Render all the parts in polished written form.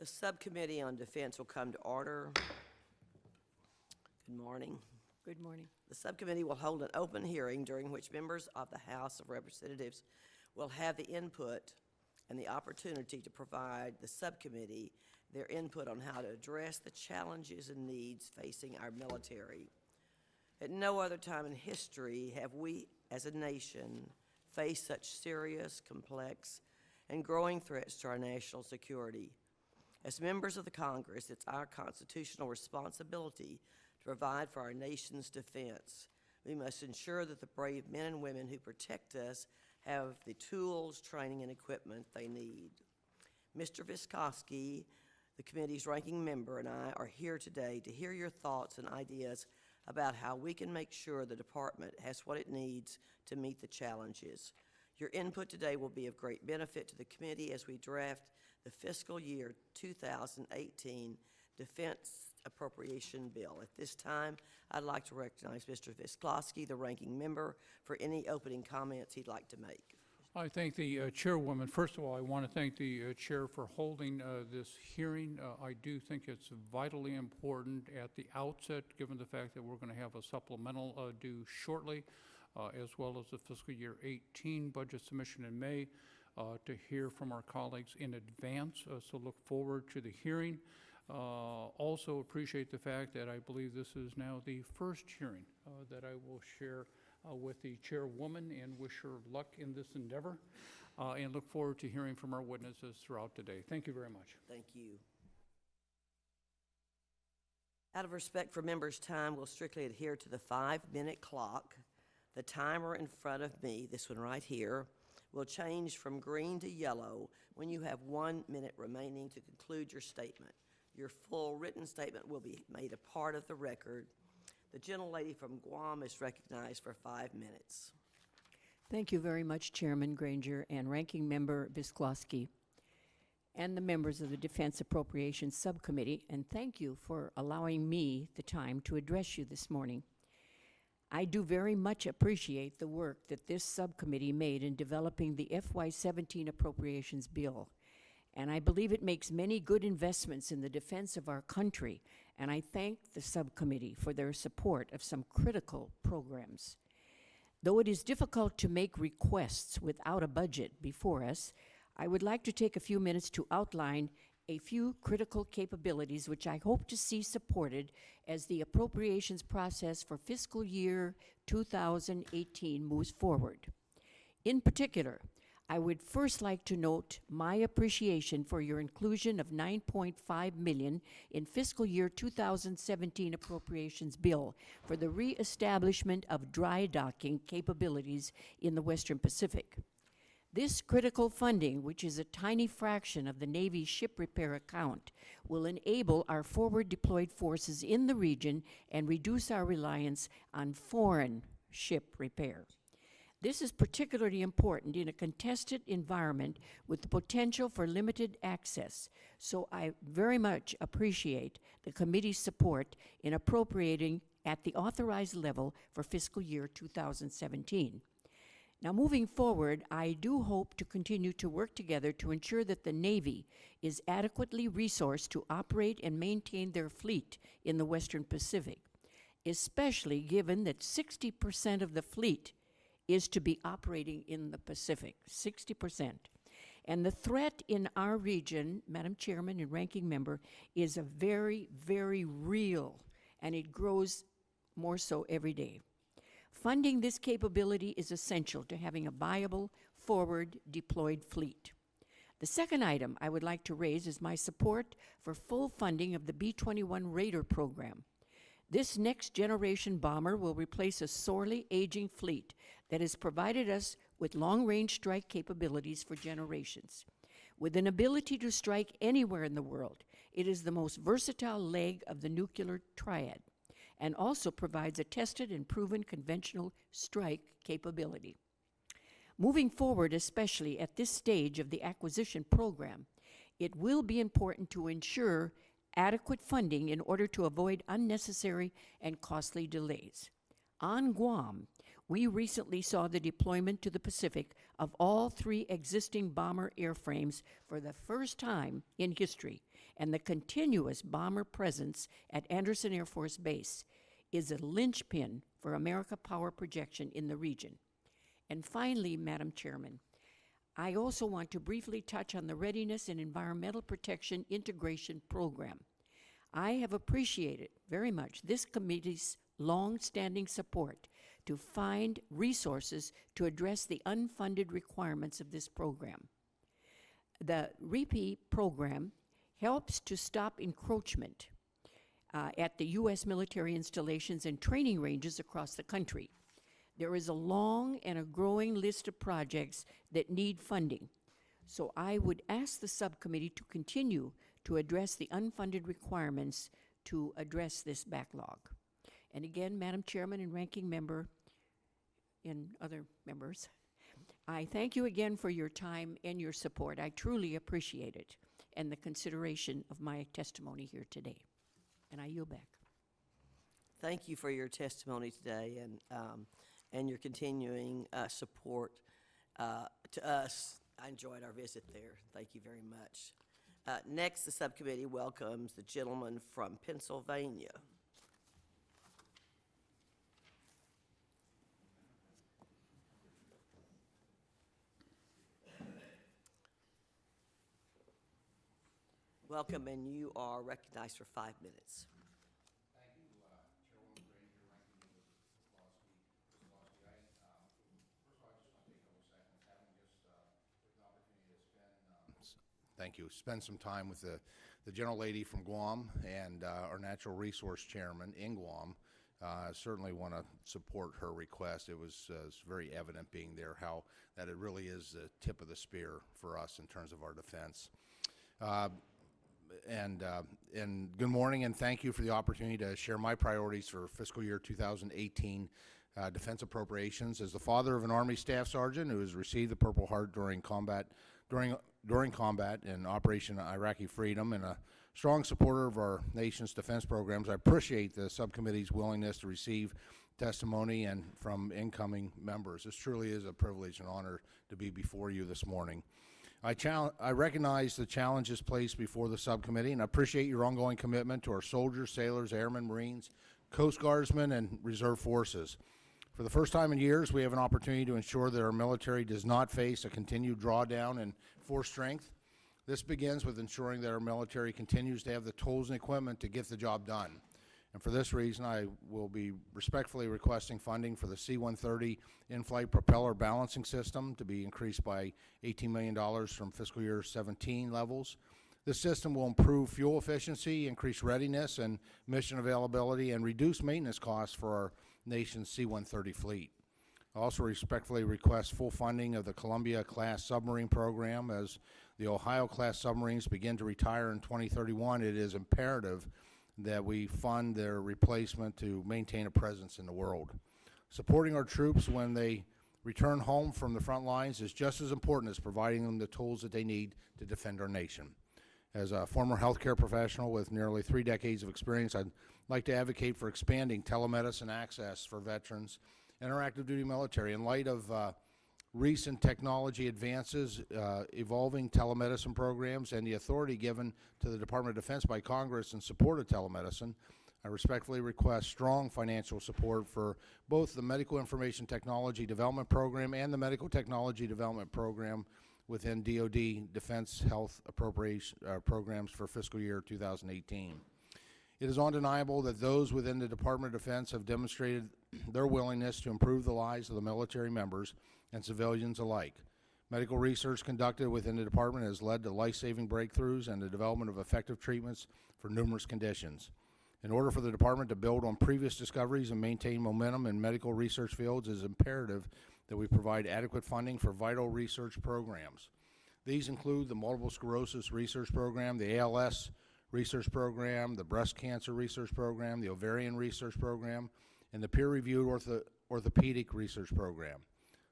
The Subcommittee on Defense will come to order. Good morning. Good morning. The subcommittee will hold an open hearing during which members of the House of Representatives will have the input and the opportunity to provide the subcommittee their input on how to address the challenges and needs facing our military. At no other time in history have we as a nation faced such serious, complex, and growing threats to our national security. As members of the Congress, it's our constitutional responsibility to provide for our nation's defense. We must ensure that the brave men and women who protect us have the tools, training, and equipment they need. Mr. Viscoski, the committee's ranking member, and I are here today to hear your thoughts and ideas about how we can make sure the department has what it needs to meet the challenges. Your input today will be of great benefit to the committee as we draft the fiscal year 2018 Defense Appropriation Bill. At this time, I'd like to recognize Mr. Viscoski, the ranking member, for any opening comments he'd like to make. I thank the chairwoman. First of all, I want to thank the chair for holding this hearing. I do think it's vitally important at the outset, given the fact that we're going to have a supplemental due shortly, as well as the fiscal year 18 budget submission in May, to hear from our colleagues in advance. So look forward to the hearing. Also appreciate the fact that I believe this is now the first hearing that I will share with the chairwoman, and wish her luck in this endeavor, and look forward to hearing from our witnesses throughout today. Thank you very much. Thank you. Out of respect for members' time, we'll strictly adhere to the 5-minute clock. The timer in front of me, this one right here, will change from green to yellow when you have 1 minute remaining to conclude your statement. Your full written statement will be made a part of the record. The gentlelady from Guam is recognized for 5 minutes. Thank you very much, Chairman Granger and Ranking Member Viscoski, and the members of the Defense Appropriations Subcommittee, and thank you for allowing me the time to address you this morning. I do very much appreciate the work that this subcommittee made in developing the FY17 Appropriations Bill, and I believe it makes many good investments in the defense of our country, and I thank the subcommittee for their support of some critical programs. Though it is difficult to make requests without a budget before us, I would like to take a few minutes to outline a few critical capabilities which I hope to see supported as the appropriations process for fiscal year 2018 moves forward. In particular, I would first like to note my appreciation for your inclusion of $9.5 million in fiscal year 2017 appropriations bill for the reestablishment of dry docking capabilities in the Western Pacific. This critical funding, which is a tiny fraction of the Navy's ship repair account, will enable our forward deployed forces in the region and reduce our reliance on foreign ship repair. This is particularly important in a contested environment with the potential for limited access, so I very much appreciate the committee's support in appropriating at the authorized level for fiscal year 2017. Now, moving forward, I do hope to continue to work together to ensure that the Navy is adequately resourced to operate and maintain their fleet in the Western Pacific, especially given that 60% of the fleet is to be operating in the Pacific, 60%. And the threat in our region, Madam Chairman and Ranking Member, is a very, very real, and it grows more so every day. Funding this capability is essential to having a viable, forward deployed fleet. The second item I would like to raise is my support for full funding of the B-21 Raider program. This next generation bomber will replace a sorely aging fleet that has provided us with long-range strike capabilities for generations. With an ability to strike anywhere in the world, it is the most versatile leg of the nuclear triad, and also provides a tested and proven conventional strike capability. Moving forward, especially at this stage of the acquisition program, it will be important to ensure adequate funding in order to avoid unnecessary and costly delays. On Guam, we recently saw the deployment to the Pacific of all 3 existing bomber airframes for the first time in history, and the continuous bomber presence at Anderson Air Force Base is a linchpin for America power projection in the region. And finally, Madam Chairman, I also want to briefly touch on the Readiness and Environmental Protection Integration Program. I have appreciated very much this committee's long-standing support to find resources to address the unfunded requirements of this program. The REPI program helps to stop encroachment at the U.S. military installations and training ranges across the country. There is a long and a growing list of projects that need funding. So I would ask the subcommittee to continue to address the unfunded requirements to address this backlog. And again, Madam Chairman and Ranking Member and other members, I thank you again for your time and your support. I truly appreciate it and the consideration of my testimony here today. And I yield back. Thank you for your testimony today and your continuing support to us. I enjoyed our visit there. Thank you very much. Next, the subcommittee welcomes the gentleman from Pennsylvania. Welcome, and you are recognized for 5 minutes. Thank you, Chairwoman Granger, Ranking Member Visclosky. First of all, I just want to take a couple seconds, having just with an opportunity to spend some time with the gentle lady from Guam and our Natural Resource Chairman in Guam. Certainly want to support her request. It was very evident being there how that it really is the tip of the spear for us in terms of our defense. And good morning, and thank you for the opportunity to share my priorities for fiscal year 2018 defense appropriations. As the father of an Army Staff Sergeant who has received the Purple Heart during combat in Operation Iraqi Freedom, and a strong supporter of our nation's defense programs, I appreciate the subcommittee's willingness to receive testimony and from incoming members. This truly is a privilege and honor to be before you this morning. I recognize the challenges placed before the subcommittee and appreciate your ongoing commitment to our soldiers, sailors, airmen, Marines, Coast Guardsmen, and Reserve Forces. For the first time in years, we have an opportunity to ensure that our military does not face a continued drawdown in force strength. This begins with ensuring that our military continues to have the tools and equipment to get the job done. And for this reason, I will be respectfully requesting funding for the C-130 in-flight propeller balancing system to be increased by $18 million from fiscal year 17 levels. This system will improve fuel efficiency, increase readiness and mission availability, and reduce maintenance costs for our nation's C-130 fleet. I also respectfully request full funding of the Columbia-class submarine program. As the Ohio-class submarines begin to retire in 2031, it is imperative that we fund their replacement to maintain a presence in the world. Supporting our troops when they return home from the front lines is just as important as providing them the tools that they need to defend our nation. As a former healthcare professional with nearly 3 decades of experience, I'd like to advocate for expanding telemedicine access for veterans and our active duty military. In light of recent technology advances, evolving telemedicine programs, and the authority given to the Department of Defense by Congress in support of telemedicine, I respectfully request strong financial support for both the Medical Information Technology Development Program and the Medical Technology Development Program within DoD Defense Health Appropriation programs for fiscal year 2018. It is undeniable that those within the Department of Defense have demonstrated their willingness to improve the lives of the military members and civilians alike. Medical research conducted within the department has led to life-saving breakthroughs and the development of effective treatments for numerous conditions. In order for the department to build on previous discoveries and maintain momentum in medical research fields, it is imperative that we provide adequate funding for vital research programs. These include the Multiple Sclerosis Research Program, the ALS Research Program, the Breast Cancer Research Program, the Ovarian Research Program, and the peer-reviewed Orthopedic Research Program.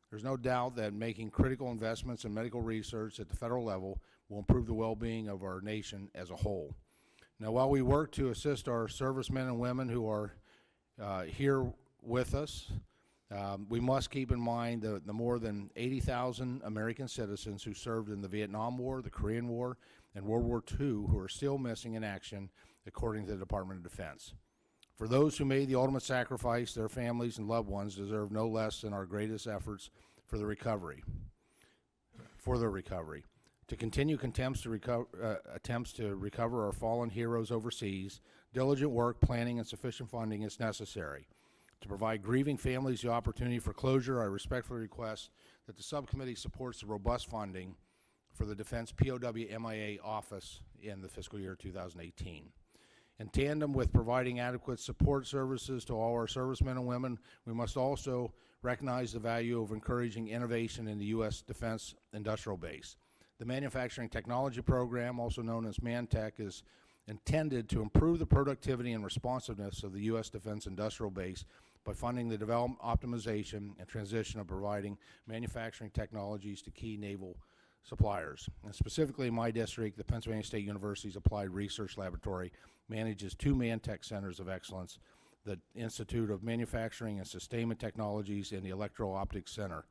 There's no doubt that making critical investments in medical research at the federal level will improve the well-being of our nation as a whole. Now, while we work to assist our servicemen and women who are here with us, we must keep in mind the more than 80,000 American citizens who served in the Vietnam War, the Korean War, and World War II who are still missing in action, according to the Department of Defense. For those who made the ultimate sacrifice, their families and loved ones deserve no less than our greatest efforts for their recovery. To continue attempts to recover our fallen heroes overseas, diligent work, planning, and sufficient funding is necessary. To provide grieving families the opportunity for closure, I respectfully request that the subcommittee supports the robust funding for the Defense POW MIA office in the fiscal year 2018. In tandem with providing adequate support services to all our servicemen and women, we must also recognize the value of encouraging innovation in the U.S. defense industrial base. The Manufacturing Technology Program, also known as ManTech, is intended to improve the productivity and responsiveness of the U.S. defense industrial base by funding the development, optimization, and transition of providing manufacturing technologies to key naval suppliers. And specifically in my district, the Pennsylvania State University's Applied Research Laboratory manages 2 ManTech Centers of Excellence, the Institute of Manufacturing and Sustainment Technologies and the Electro-Optics Center.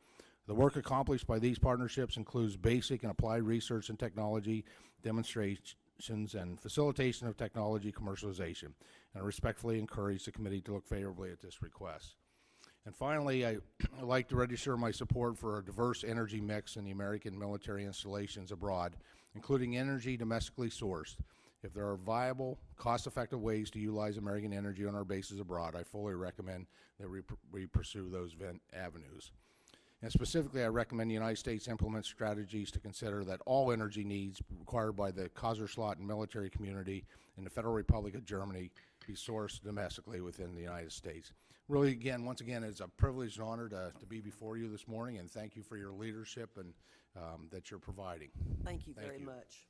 The work accomplished by these partnerships includes basic and applied research and technology demonstrations and facilitation of technology commercialization. And I respectfully encourage the committee to look favorably at this request. And finally, I'd like to register my support for a diverse energy mix in the American military installations abroad, including energy domestically sourced. If there are viable, cost-effective ways to utilize American energy on our bases abroad, I fully recommend that we pursue those avenues. And specifically, I recommend the United States implement strategies to consider that all energy needs required by the Kaiserslautern military community in the Federal Republic of Germany be sourced domestically within the United States. Really, again, once again, it's a privilege and honor to be before you this morning, and thank you for your leadership and that you're providing. Thank you very much.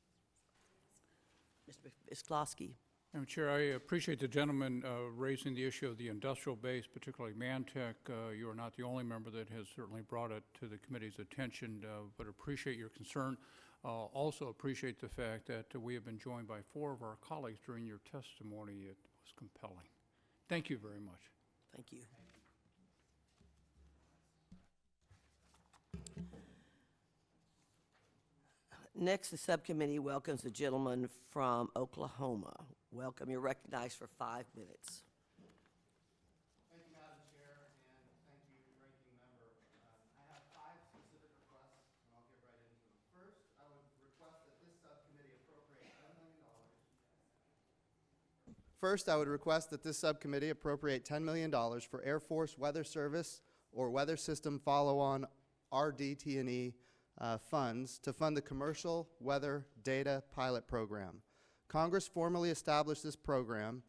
Mr. Bisklowski. Madam Chair, I appreciate the gentleman raising the issue of the industrial base, particularly ManTech. You are not the only member that has certainly brought it to the committee's attention, but appreciate your concern. Also appreciate the fact that we have been joined by 4 of our colleagues during your testimony. It was compelling. Thank you very much. Thank you. Next, the subcommittee welcomes the gentleman from Oklahoma. Welcome. You're recognized for 5 minutes. Thank you, Madam Chair, and thank you, Ranking Member. I have 5 specific requests, and I'll get right into them. First, I would request that this subcommittee appropriate $10 million. First, I would request that this subcommittee appropriate $10 million for Air Force Weather Service or Weather System Follow-on RDT&E funds to fund the Commercial Weather Data Pilot Program. Congress formally established this program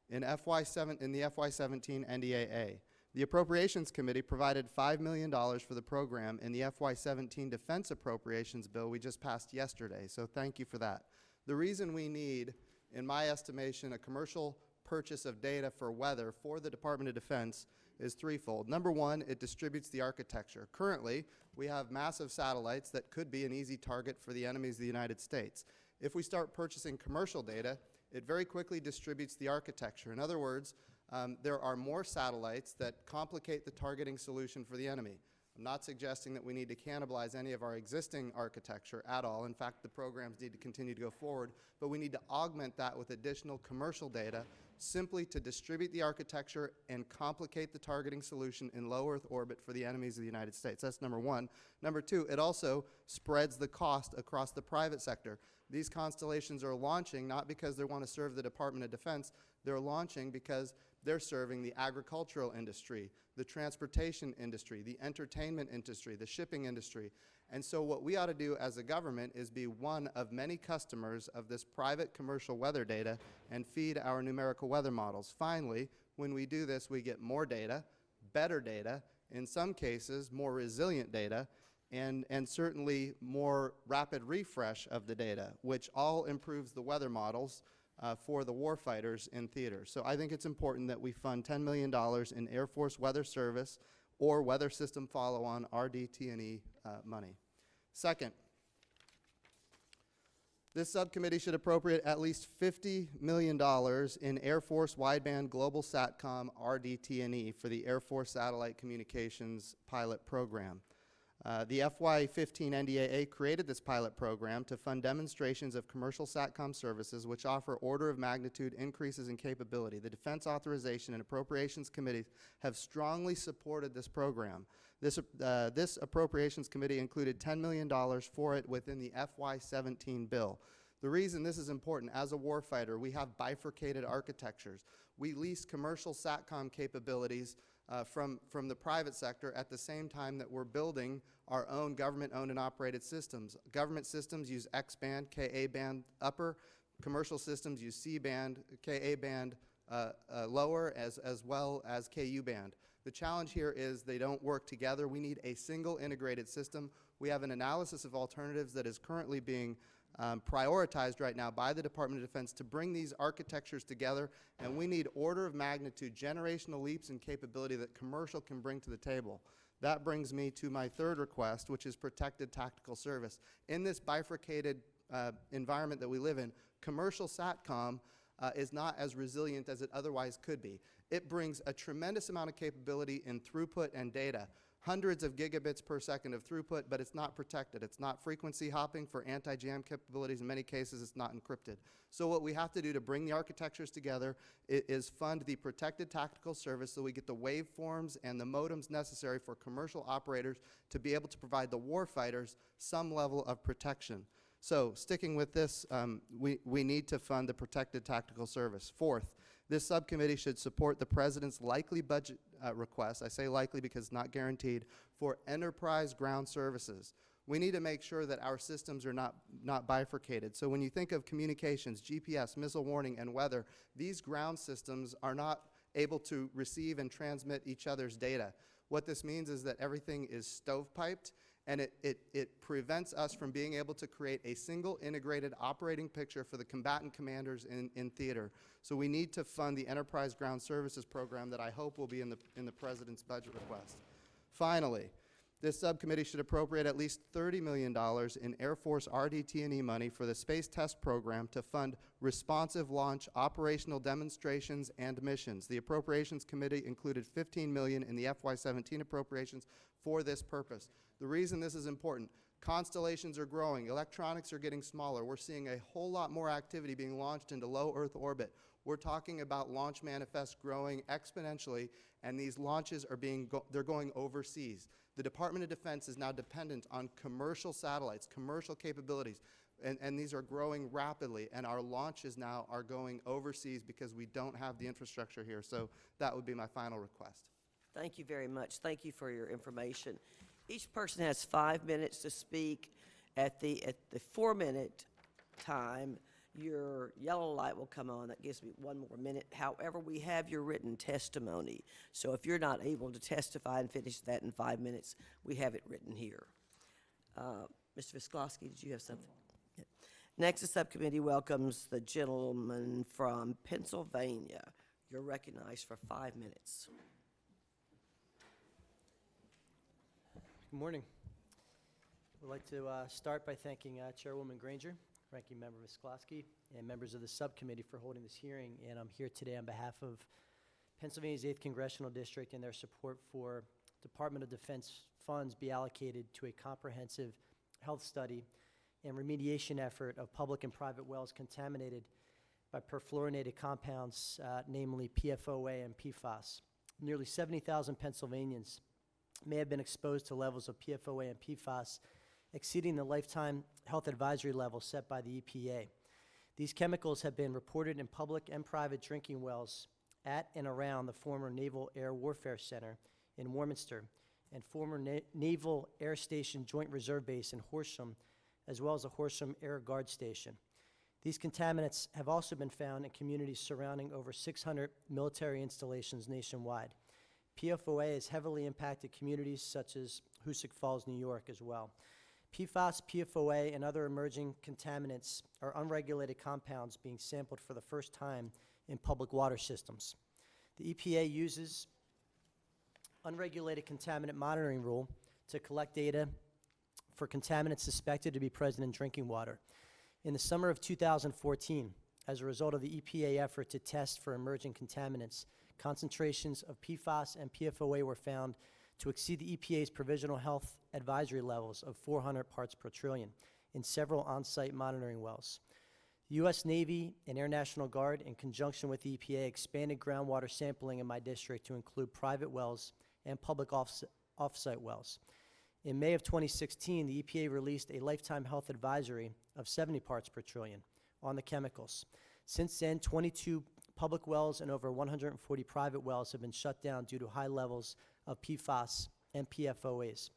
in the FY17 NDAA. The Appropriations Committee provided $5 million for the program in the FY17 Defense Appropriations Bill we just passed yesterday, so thank you for that. The reason we need, in my estimation, a commercial purchase of data for weather for the Department of Defense is threefold. Number one, it distributes the architecture. Currently, we have massive satellites that could be an easy target for the enemies of the United States. If we start purchasing commercial data, it very quickly distributes the architecture. In other words, there are more satellites that complicate the targeting solution for the enemy. I'm not suggesting that we need to cannibalize any of our existing architecture at all. In fact, the programs need to continue to go forward, but we need to augment that with additional commercial data simply to distribute the architecture and complicate the targeting solution in low Earth orbit for the enemies of the United States. That's number one. Number two, it also spreads the cost across the private sector. These constellations are launching not because they want to serve the Department of Defense, they're launching because they're serving the agricultural industry, the transportation industry, the entertainment industry, the shipping industry. And so what we ought to do as a government is be one of many customers of this private commercial weather data and feed our numerical weather models. Finally, when we do this, we get more data, better data, in some cases more resilient data, and certainly more rapid refresh of the data, which all improves the weather models for the warfighters in theater. So I think it's important that we fund $10 million in Air Force Weather Service or Weather System Follow-on RDT&E money. Second, this subcommittee should appropriate at least $50 million in Air Force Wideband Global Satcom RDT&E for the Air Force Satellite Communications Pilot Program. The FY15 NDAA created this pilot program to fund demonstrations of commercial SATCOM services which offer order of magnitude increases in capability. The Defense Authorization and Appropriations Committees have strongly supported this program. This Appropriations Committee included $10 million for it within the FY17 bill. The reason this is important, as a warfighter, we have bifurcated architectures. We lease commercial SATCOM capabilities from the private sector at the same time that we're building our own government-owned and operated systems. Government systems use X-band, Ka-band upper. Commercial systems use C-band, Ka-band lower, as well as Ku-band. The challenge here is they don't work together. We need a single integrated system. We have an analysis of alternatives that is currently being prioritized right now by the Department of Defense to bring these architectures together, and we need order of magnitude, generational leaps in capability that commercial can bring to the table. That brings me to my third request, which is protected tactical service. In this bifurcated environment that we live in, commercial SATCOM is not as resilient as it otherwise could be. It brings a tremendous amount of capability in throughput and data. Hundreds of gigabits per second of throughput, but it's not protected. It's not frequency hopping for anti-jam capabilities. In many cases, it's not encrypted. So what we have to do to bring the architectures together is fund the protected tactical service so we get the waveforms and the modems necessary for commercial operators to be able to provide the warfighters some level of protection. So sticking with this, we need to fund the protected tactical service. Fourth, this subcommittee should support the President's likely budget request, I say likely because it's not guaranteed, for enterprise ground services. We need to make sure that our systems are not bifurcated. So when you think of communications, GPS, missile warning, and weather, these ground systems are not able to receive and transmit each other's data. What this means is that everything is stovepiped, and it prevents us from being able to create a single integrated operating picture for the combatant commanders in theater. So we need to fund the Enterprise Ground Services program that I hope will be in the President's budget request. Finally, this subcommittee should appropriate at least $30 million in Air Force RDT&E money for the Space Test Program to fund responsive launch operational demonstrations and missions. The Appropriations Committee included $15 million in the FY17 appropriations for this purpose. The reason this is important, constellations are growing, electronics are getting smaller, we're seeing a whole lot more activity being launched into low Earth orbit. We're talking about launch manifests growing exponentially, and these launches are they're going overseas. The Department of Defense is now dependent on commercial satellites, commercial capabilities, and these are growing rapidly, and our launches now are going overseas because we don't have the infrastructure here. So that would be my final request. Thank you very much. Thank you for your information. Each person has 5 minutes to speak. At the 4-minute time, your yellow light will come on. That gives me 1 more minute. However, we have your written testimony. So if you're not able to testify and finish that in 5 minutes, we have it written here. Mr. Visklosky, did you have something? Yeah. Next, the subcommittee welcomes the gentleman from Pennsylvania. You're recognized for 5 minutes. Good morning. I'd like to start by thanking Chairwoman Granger, Ranking Member Visklosky, and members of the subcommittee for holding this hearing. And I'm here today on behalf of Pennsylvania's 8th Congressional District and their support for Department of Defense funds be allocated to a comprehensive health study and remediation effort of public and private wells contaminated by perfluorinated compounds, namely PFOA and PFAS. Nearly 70,000 Pennsylvanians may have been exposed to levels of PFOA and PFAS exceeding the lifetime health advisory level set by the EPA. These chemicals have been reported in public and private drinking wells at and around the former Naval Air Warfare Center in Warminster and former Naval Air Station Joint Reserve Base in Horsham, as well as a Horsham Air Guard Station. These contaminants have also been found in communities surrounding over 600 military installations nationwide. PFOA has heavily impacted communities such as Hoosick Falls, New York as well. PFAS, PFOA, and other emerging contaminants are unregulated compounds being sampled for the first time in public water systems. The EPA uses unregulated contaminant monitoring rule to collect data for contaminants suspected to be present in drinking water. In the summer of 2014, as a result of the EPA effort to test for emerging contaminants, concentrations of PFAS and PFOA were found to exceed the EPA's provisional health advisory levels of 400 parts per trillion in several on-site monitoring wells. The U.S. Navy and Air National Guard, in conjunction with the EPA, expanded groundwater sampling in my district to include private wells and public off-site wells. In May of 2016, the EPA released a lifetime health advisory of 70 parts per trillion on the chemicals. Since then, 22 public wells and over 140 private wells have been shut down due to high levels of PFAS and PFOAs.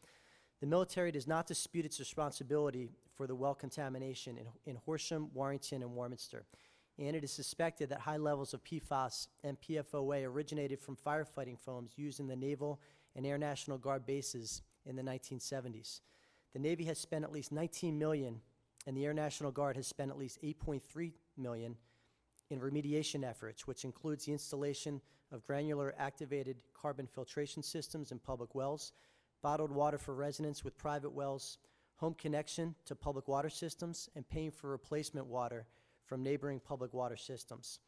The military does not dispute its responsibility for the well contamination in Horsham, Warrington, and Warminster, and it is suspected that high levels of PFAS and PFOA originated from firefighting foams used in the Naval and Air National Guard bases in the 1970s. The Navy has spent at least $19 million, and the Air National Guard has spent at least $8.3 million in remediation efforts, which includes the installation of granular activated carbon filtration systems in public wells, bottled water for residents with private wells, home connection to public water systems, and paying for replacement water from neighboring public water systems.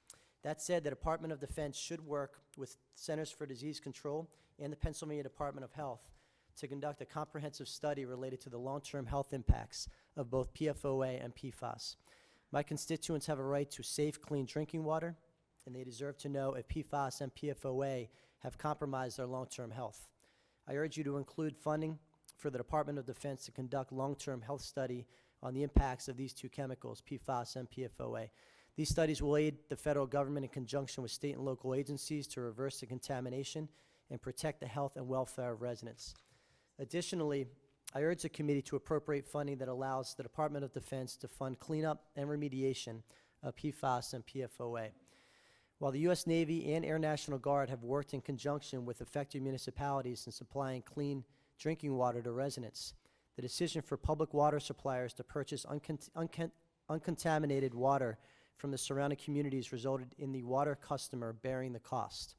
That said, the Department of Defense should work with Centers for Disease Control and the Pennsylvania Department of Health to conduct a comprehensive study related to the long-term health impacts of both PFOA and PFAS. My constituents have a right to safe, clean drinking water, and they deserve to know if PFAS and PFOA have compromised their long-term health. I urge you to include funding for the Department of Defense to conduct long-term health study on the impacts of these two chemicals, PFAS and PFOA. These studies will aid the federal government in conjunction with state and local agencies to reverse the contamination and protect the health and welfare of residents. Additionally, I urge the committee to appropriate funding that allows the Department of Defense to fund cleanup and remediation of PFAS and PFOA. While the U.S. Navy and Air National Guard have worked in conjunction with affected municipalities in supplying clean drinking water to residents, the decision for public water suppliers to purchase uncontaminated water from the surrounding communities resulted in the water customer bearing the cost.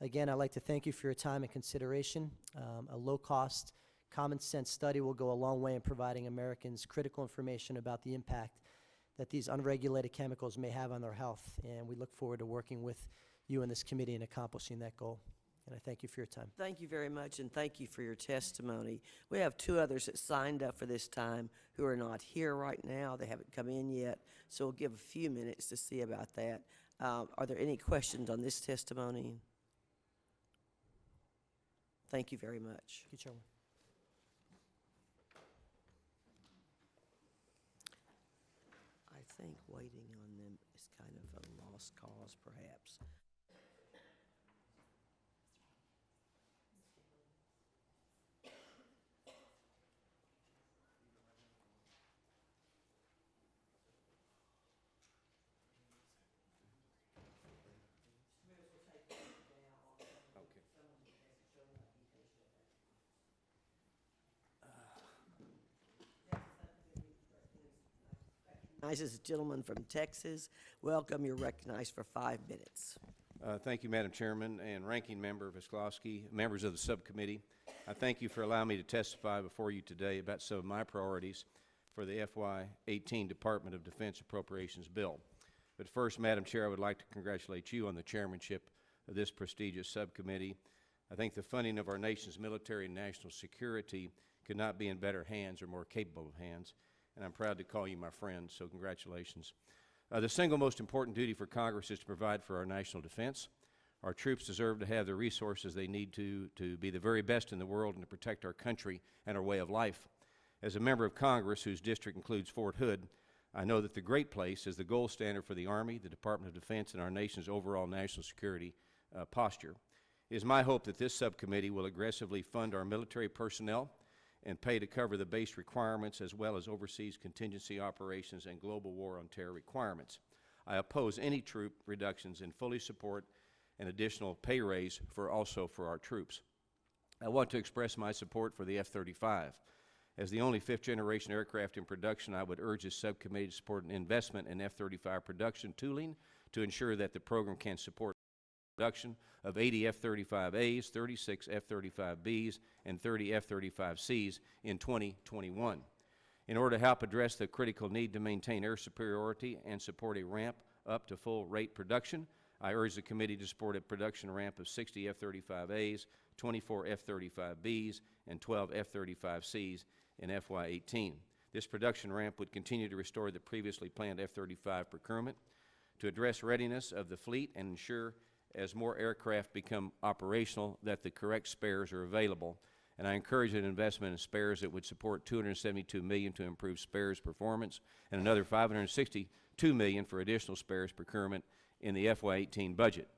Again, I'd like to thank you for your time and consideration. A low-cost, common-sense study will go a long way in providing Americans critical information about the impact that these unregulated chemicals may have on their health, and we look forward to working with you and this committee in accomplishing that goal. And I thank you for your time. Thank you very much, and thank you for your testimony. We have two others that signed up for this time who are not here right now. They haven't come in yet, so we'll give a few minutes to see about that. Are there any questions on this testimony? Thank you very much. Thank you, Chairman. I think waiting on them is kind of a lost cause, perhaps. Recognizes a gentleman from Texas. Welcome. You're recognized for 5 minutes. Thank you, Madam Chairman and Ranking Member Visklowski, members of the subcommittee. I thank you for allowing me to testify before you today about some of my priorities for the FY18 Department of Defense Appropriations Bill. But first, Madam Chair, I would like to congratulate you on the chairmanship of this prestigious subcommittee. I think the funding of our nation's military and national security could not be in better hands or more capable of hands, and I'm proud to call you my friend, so congratulations. The single most important duty for Congress is to provide for our national defense. Our troops deserve to have the resources they need to be the very best in the world and to protect our country and our way of life. As a member of Congress whose district includes Fort Hood, I know that the Great Place is the gold standard for the Army, the Department of Defense, and our nation's overall national security posture. It is my hope that this subcommittee will aggressively fund our military personnel and pay to cover the base requirements as well as overseas contingency operations and global war on terror requirements. I oppose any troop reductions and fully support an additional pay raise for our troops. I want to express my support for the F-35. As the only fifth-generation aircraft in production, I would urge this subcommittee to support an investment in F-35 production tooling to ensure that the program can support production of 80 F-35As, 36 F-35Bs, and 30 F-35Cs in 2021. In order to help address the critical need to maintain air superiority and support a ramp up to full rate production, I urge the committee to support a production ramp of 60 F-35As 24 F-35Bs, and 12 F-35Cs in FY18. This production ramp would continue to restore the previously planned F-35 procurement to address readiness of the fleet and ensure, as more aircraft become operational, that the correct spares are available. And I encourage an investment in spares that would support $272 million to improve spares performance and another $562 million for additional spares procurement in the FY18 budget.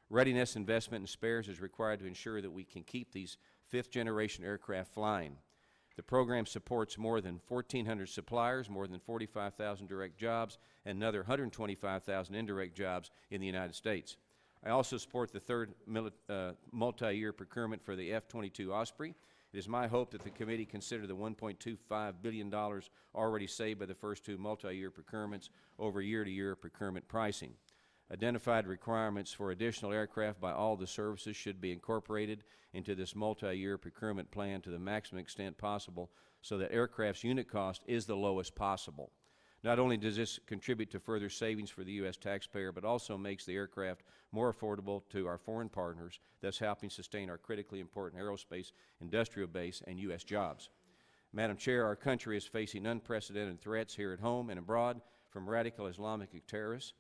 Readiness investment in spares is required to ensure that we can keep these fifth-generation aircraft flying. The program supports more than 1,400 suppliers, more than 45,000 direct jobs, and another 125,000 indirect jobs in the United States. I also support the third multi-year procurement for the F-22 Osprey. It is my hope that the committee consider the $1.25 billion already saved by the first two multi-year procurements over year-to-year procurement pricing. Identified requirements for additional aircraft by all the services should be incorporated into this multi-year procurement plan to the maximum extent possible so that aircraft's unit cost is the lowest possible. Not only does this contribute to further savings for the U.S. taxpayer, but also makes the aircraft more affordable to our foreign partners, thus helping sustain our critically important aerospace industrial base and U.S. jobs. Madam Chair, our country is facing unprecedented threats here at home and abroad from radical Islamic terrorists,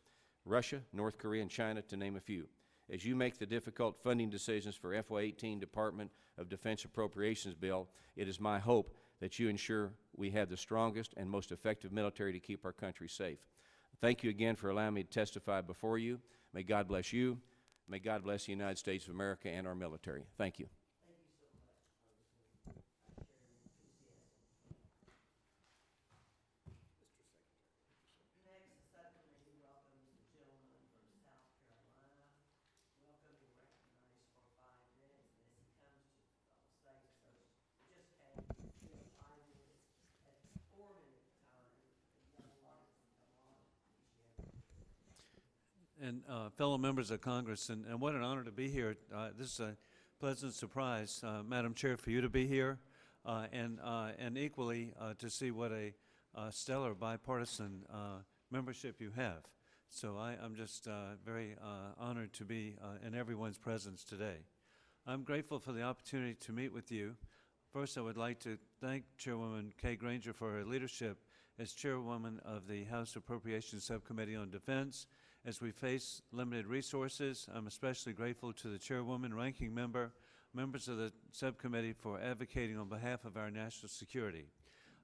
Russia, North Korea, and China, to name a few. As you make the difficult funding decisions for FY18 Department of Defense Appropriations bill, it is my hope that you ensure we have the strongest and most effective military to keep our country safe. Thank you again for allowing me to testify before you. May God bless you. May God bless the United States of America and our military. Thank you. And fellow members of Congress, and what an honor to be here. This is a pleasant surprise, Madam Chair, for you to be here, and equally to see what a stellar bipartisan membership you have. So I'm just very honored to be in everyone's presence today. I'm grateful for the opportunity to meet with you. First, I would like to thank Chairwoman Kay Granger for her leadership as Chairwoman of the House Appropriations Subcommittee on Defense. As we face limited resources, I'm especially grateful to the Chairwoman, Ranking Member, members of the subcommittee for advocating on behalf of our national security.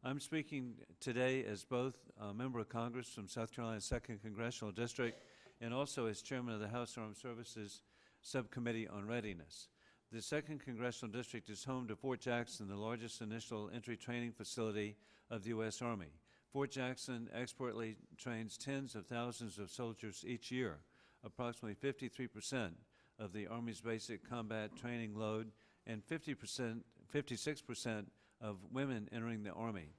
I'm speaking today as both a member of Congress from South Carolina's 2nd Congressional District and also as Chairman of the House Armed Services Subcommittee on Readiness. The 2nd Congressional District is home to Fort Jackson, the largest initial entry training facility of the U.S. Army. Fort Jackson expertly trains tens of thousands of soldiers each year, approximately 53% of the Army's basic combat training load, and 56% of women entering the Army.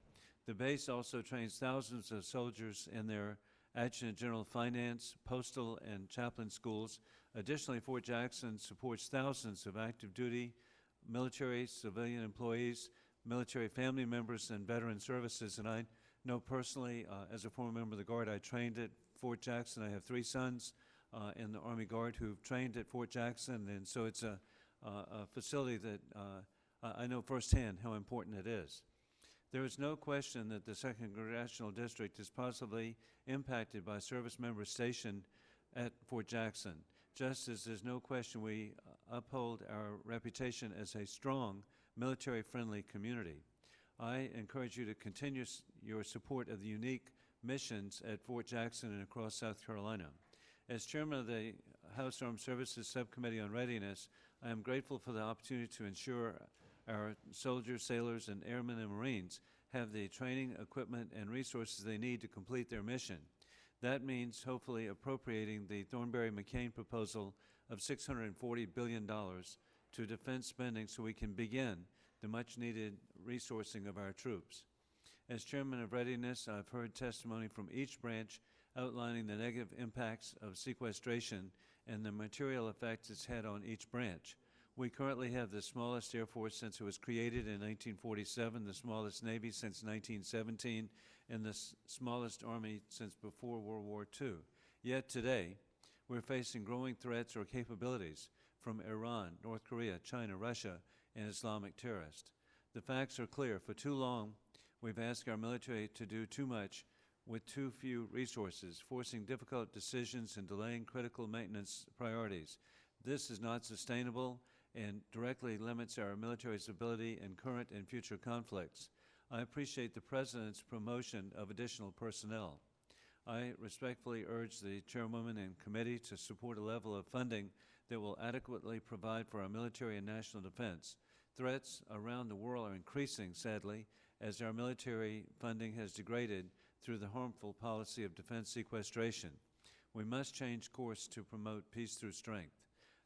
The base also trains thousands of soldiers in their Adjutant General Finance, Postal, and Chaplain schools. Additionally, Fort Jackson supports thousands of active duty, military, civilian employees, military family members, and veteran services. And I know personally, as a former member of the Guard, I trained at Fort Jackson. I have 3 sons in the Army Guard who've trained at Fort Jackson, and so it's a facility that I know firsthand how important it is. There is no question that the 2nd Congressional District is positively impacted by service members stationed at Fort Jackson, just as there's no question we uphold our reputation as a strong military-friendly community. I encourage you to continue your support of the unique missions at Fort Jackson and across South Carolina. As Chairman of the House Armed Services Subcommittee on Readiness, I am grateful for the opportunity to ensure our soldiers, sailors, and airmen and Marines have the training, equipment, and resources they need to complete their mission. That means hopefully appropriating the Thornberry-McCain proposal of $640 billion to defense spending so we can begin the much-needed resourcing of our troops. As Chairman of Readiness, I've heard testimony from each branch outlining the negative impacts of sequestration and the material effects it's had on each branch. We currently have the smallest Air Force since it was created in 1947, the smallest Navy since 1917, and the smallest Army since before World War II. Yet today, we're facing growing threats or capabilities from Iran, North Korea, China, Russia, and Islamic terrorists. The facts are clear. For too long, we've asked our military to do too much with too few resources, forcing difficult decisions and delaying critical maintenance priorities. This is not sustainable and directly limits our military's ability in current and future conflicts. I appreciate the President's promotion of additional personnel. I respectfully urge the Chairwoman and Committee to support a level of funding that will adequately provide for our military and national defense. Threats around the world are increasing, sadly, as our military funding has degraded through the harmful policy of defense sequestration. We must change course to promote peace through strength.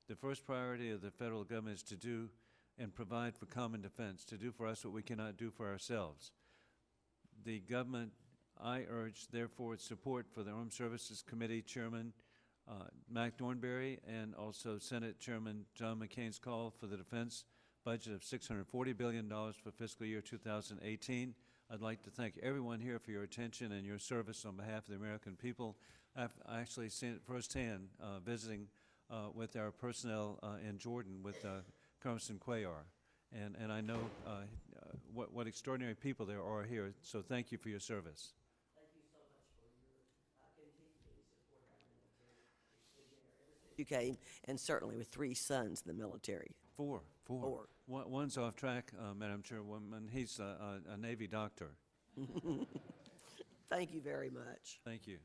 The first priority of the federal government is to do and provide for common defense, to do for us what we cannot do for ourselves. The government, I urge, therefore, its support for the Armed Services Committee Chairman Mac Dornberry and also Senate Chairman John McCain's call for the defense budget of $640 billion for fiscal year 2018. I'd like to thank everyone here for your attention and your service on behalf of the American people. I've actually seen it firsthand visiting with our personnel in Jordan with Congressman Cuellar. And I know what extraordinary people there are here, so thank you for your service. Thank you so much for your continuing support of our military. It's been there ever since you came, and certainly with 3 sons in the military. Four. Four. One's off track, Madam Chairwoman. He's a Navy doctor. Thank you very much. Thank you.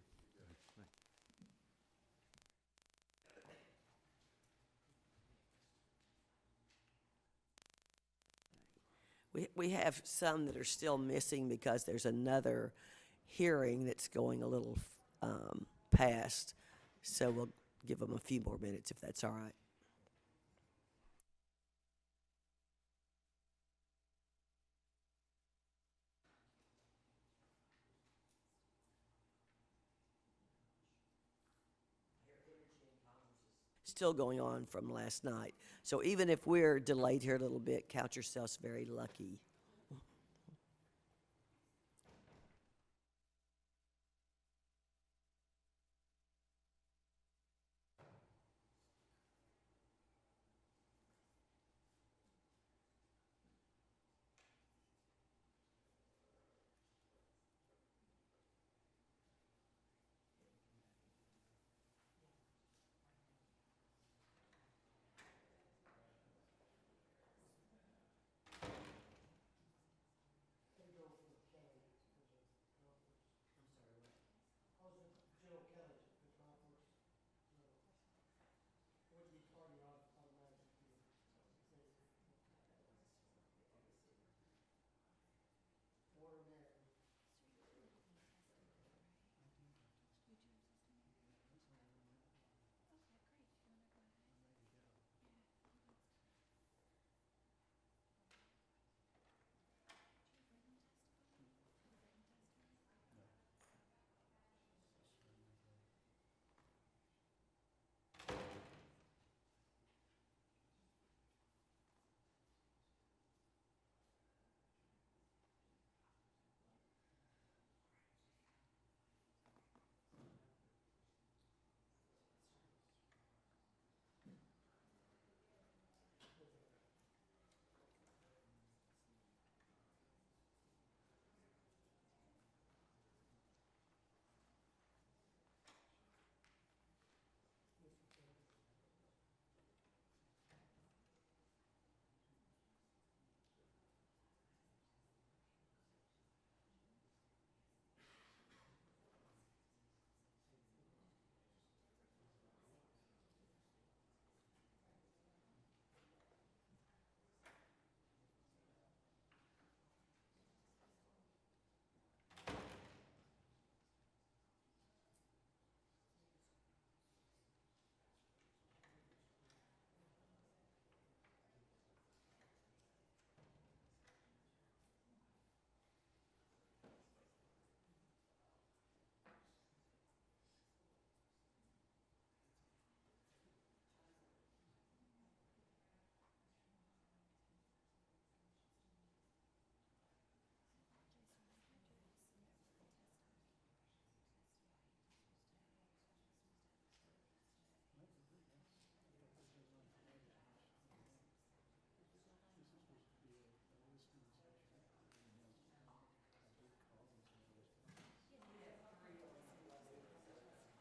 We have some that are still missing because there's another hearing that's going a little past, so we'll give them a few more minutes if that's all right. Still going on from last night. So even if we're delayed here a little bit, count yourselves very lucky.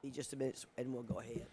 Be just a minute, and we'll go ahead.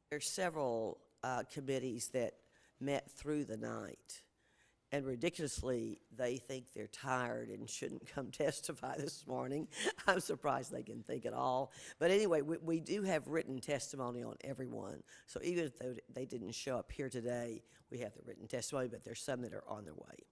There's several committees that met through the night, and ridiculously, they think they're tired and shouldn't come testify this morning. I'm surprised they can think at all. But anyway, we do have written testimony on everyone. So even if they didn't show up here today, we have the written testimony, but there's some that are on their way.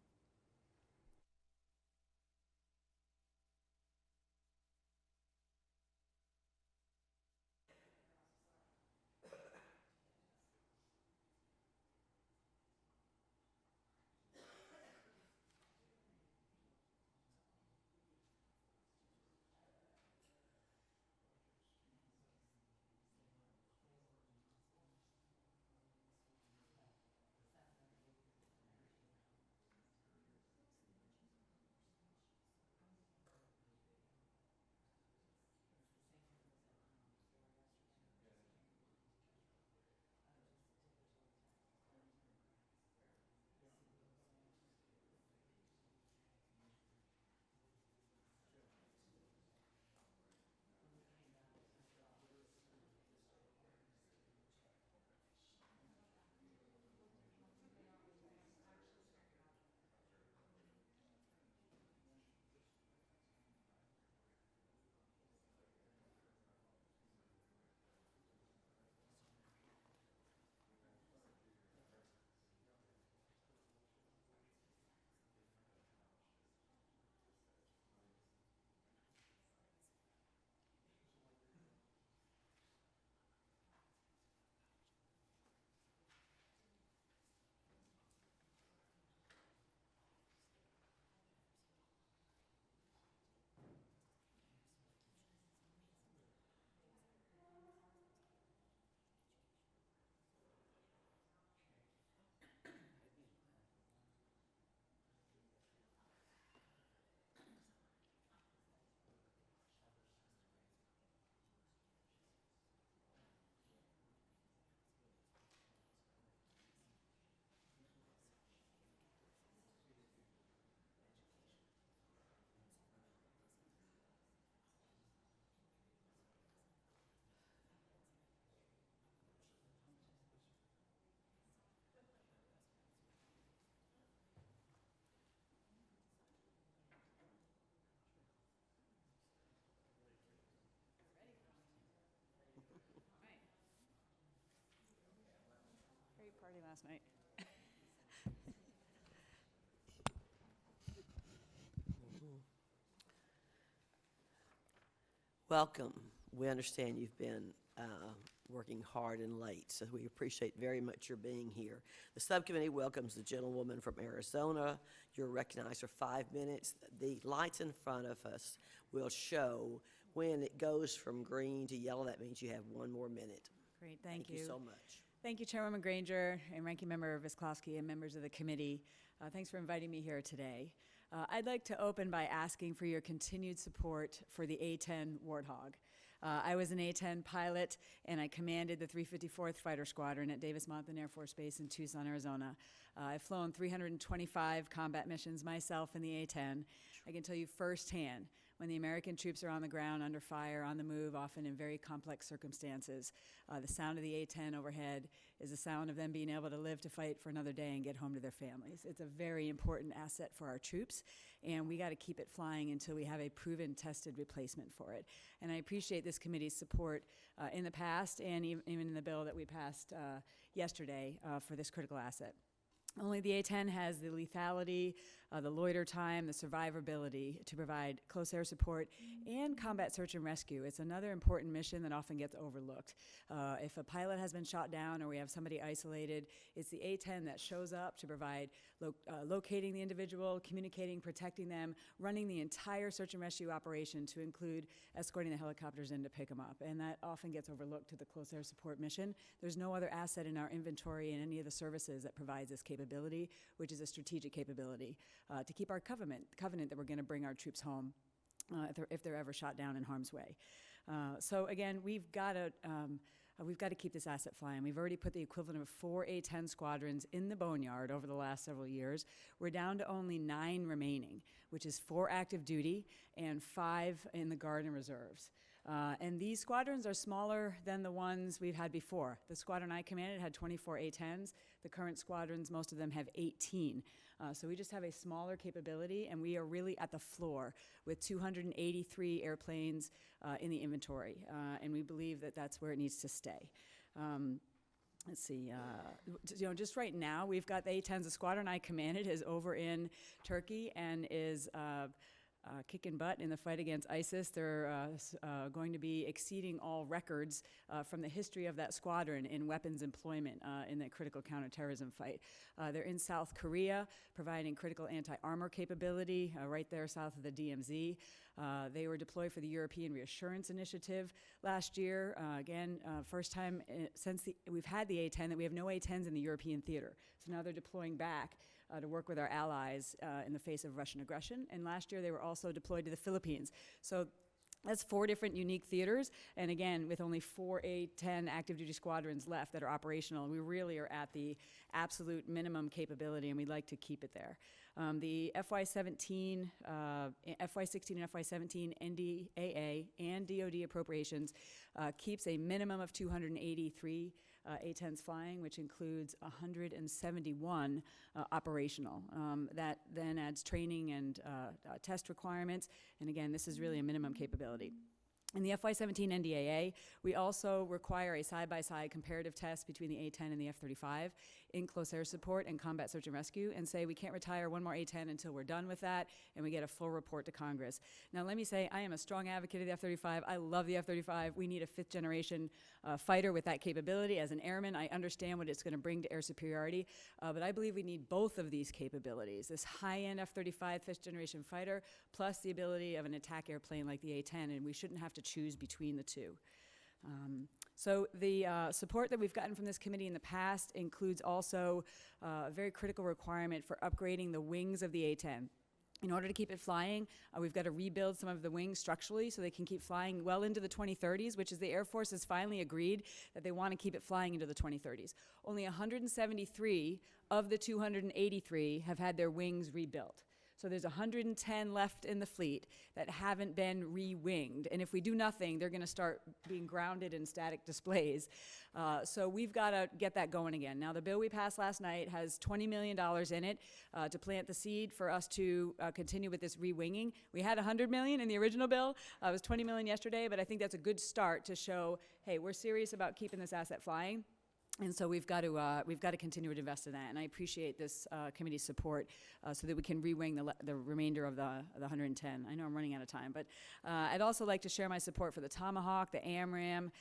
last night. Welcome. We understand you've been working hard and late, so we appreciate very much your being here. The subcommittee welcomes the gentlewoman from Arizona. You're recognized for 5 minutes. The lights in front of us will show when it goes from green to yellow. That means you have 1 more minute. Great, thank you. Thank you so much. Thank you, Chairwoman Granger and Ranking Member Visklowski and members of the committee. Thanks for inviting me here today. I'd like to open by asking for your continued support for the A-10 Warthog. I was an A-10 pilot, and I commanded the 354th Fighter Squadron at Davis-Monthan Air Force Base in Tucson, Arizona. I've flown 325 combat missions myself in the A-10. I can tell you firsthand, when the American troops are on the ground, under fire, on the move, often in very complex circumstances, the sound of the A-10 overhead is the sound of them being able to live to fight for another day and get home to their families. It's a very important asset for our troops, and we got to keep it flying until we have a proven, tested replacement for it. And I appreciate this committee's support in the past and even in the bill that we passed yesterday for this critical asset. Only the A-10 has the lethality, the loiter time, the survivability to provide close air support and combat search and rescue. It's another important mission that often gets overlooked. If a pilot has been shot down or we have somebody isolated, it's the A-10 that shows up to provide locating the individual, communicating, protecting them, running the entire search and rescue operation to include escorting the helicopters in to pick them up. And that often gets overlooked to the close air support mission. There's no other asset in our inventory in any of the services that provides this capability, which is a strategic capability to keep our covenant that we're going to bring our troops home if they're ever shot down in harm's way. So again, we've got to keep this asset flying. We've already put the equivalent of 4 A-10 squadrons in the boneyard over the last several years. We're down to only 9 remaining, which is 4 active duty and 5 in the Guard and Reserves. And these squadrons are smaller than the ones we've had before. The squadron I commanded had 24 A-10s. The current squadrons, most of them have 18. So we just have a smaller capability, and we are really at the floor with 283 airplanes in the inventory. And we believe that that's where it needs to stay. Let's see, just right now, we've got the A-10s. The squadron I commanded is over in Turkey and is kicking butt in the fight against ISIS. They're going to be exceeding all records from the history of that squadron in weapons employment in the critical counterterrorism fight. They're in South Korea, providing critical anti-armor capability right there south of the DMZ. They were deployed for the European Reassurance Initiative last year. Again, first time since we've had the A-10 that we have no A-10s in the European theater. So now they're deploying back to work with our allies in the face of Russian aggression. And last year they were also deployed to the Philippines. So that's 4 different unique theaters. And again, with only 4 A-10 active duty squadrons left that are operational, we really are at the absolute minimum capability, and we'd like to keep it there. The FY16 and FY17 NDAA and DoD appropriations keeps a minimum of 283 A-10s flying, which includes 171 operational. That then adds training and test requirements. And again, this is really a minimum capability. In the FY17 NDAA, we also require a side-by-side comparative test between the A-10 and the F-35 in close air support and combat search and rescue, and say we can't retire one more A-10 until we're done with that and we get a full report to Congress. Now, let me say, I am a strong advocate of the F-35. I love the F-35. We need a 5th generation fighter with that capability. As an airman, I understand what it's going to bring to air superiority, but I believe we need both of these capabilities, this high-end F-35 5th generation fighter, plus the ability of an attack airplane like the A-10, and we shouldn't have to choose between the two. So the support that we've gotten from this committee in the past includes also a very critical requirement for upgrading the wings of the A-10. In order to keep it flying, we've got to rebuild some of the wings structurally so they can keep flying well into the 2030s, which is the Air Force has finally agreed that they want to keep it flying into the 2030s. Only 173 of the 283 have had their wings rebuilt. So there's 110 left in the fleet that haven't been re-winged. And if we do nothing, they're going to start being grounded in static displays. So we've got to get that going again. Now, the bill we passed last night has $20 million in it to plant the seed for us to continue with this re-winging. We had $100 million in the original bill. It was $20 million yesterday, but I think that's a good start to show, hey, we're serious about keeping this asset flying. And so we've got to continue to invest in that. And I appreciate this committee's support so that we can re-wing the remainder of the 110. I know I'm running out of time, but I'd also like to share my support for the Tomahawk, the AMRAAM,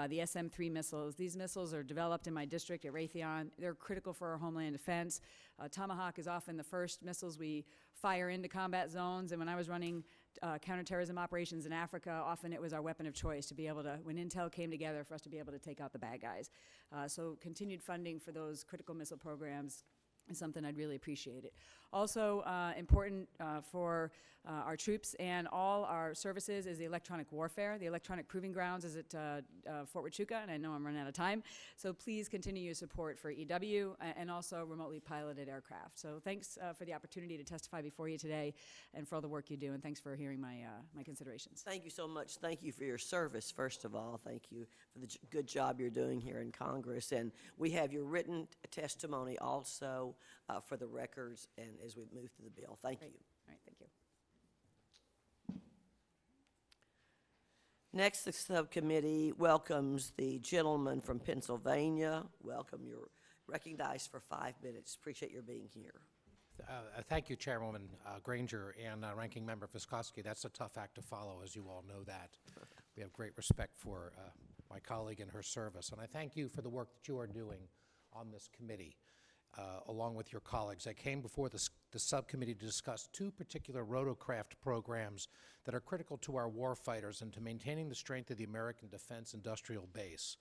the SM-3 missiles. These missiles are developed in my district at Raytheon. They're critical for our homeland defense. Tomahawk is often the first missiles we fire into combat zones. And when I was running counterterrorism operations in Africa, often it was our weapon of choice to be able to, when intel came together, for us to be able to take out the bad guys. So continued funding for those critical missile programs is something I'd really appreciate it. Also important for our troops and all our services is the electronic warfare. The electronic proving grounds is at Fort Huachuca, and I know I'm running out of time. So please continue your support for EW and also remotely piloted aircraft. So thanks for the opportunity to testify before you today and for all the work you do, and thanks for hearing my considerations. Thank you so much. Thank you for your service, first of all. Thank you for the good job you're doing here in Congress. And we have your written testimony also for the records and as we move through the bill. Thank you. All right, thank you. Next, the subcommittee welcomes the gentleman from Pennsylvania. Welcome. You're recognized for 5 minutes. Appreciate your being here. Thank you, Chairwoman Granger and Ranking Member Fiskowski. That's a tough act to follow, as you all know that. We have great respect for my colleague and her service, and I thank you for the work that you are doing on this committee, along with your colleagues. I came before the subcommittee to discuss two particular rotorcraft programs that are critical to our warfighters and to maintaining the strength of the American defense industrial base.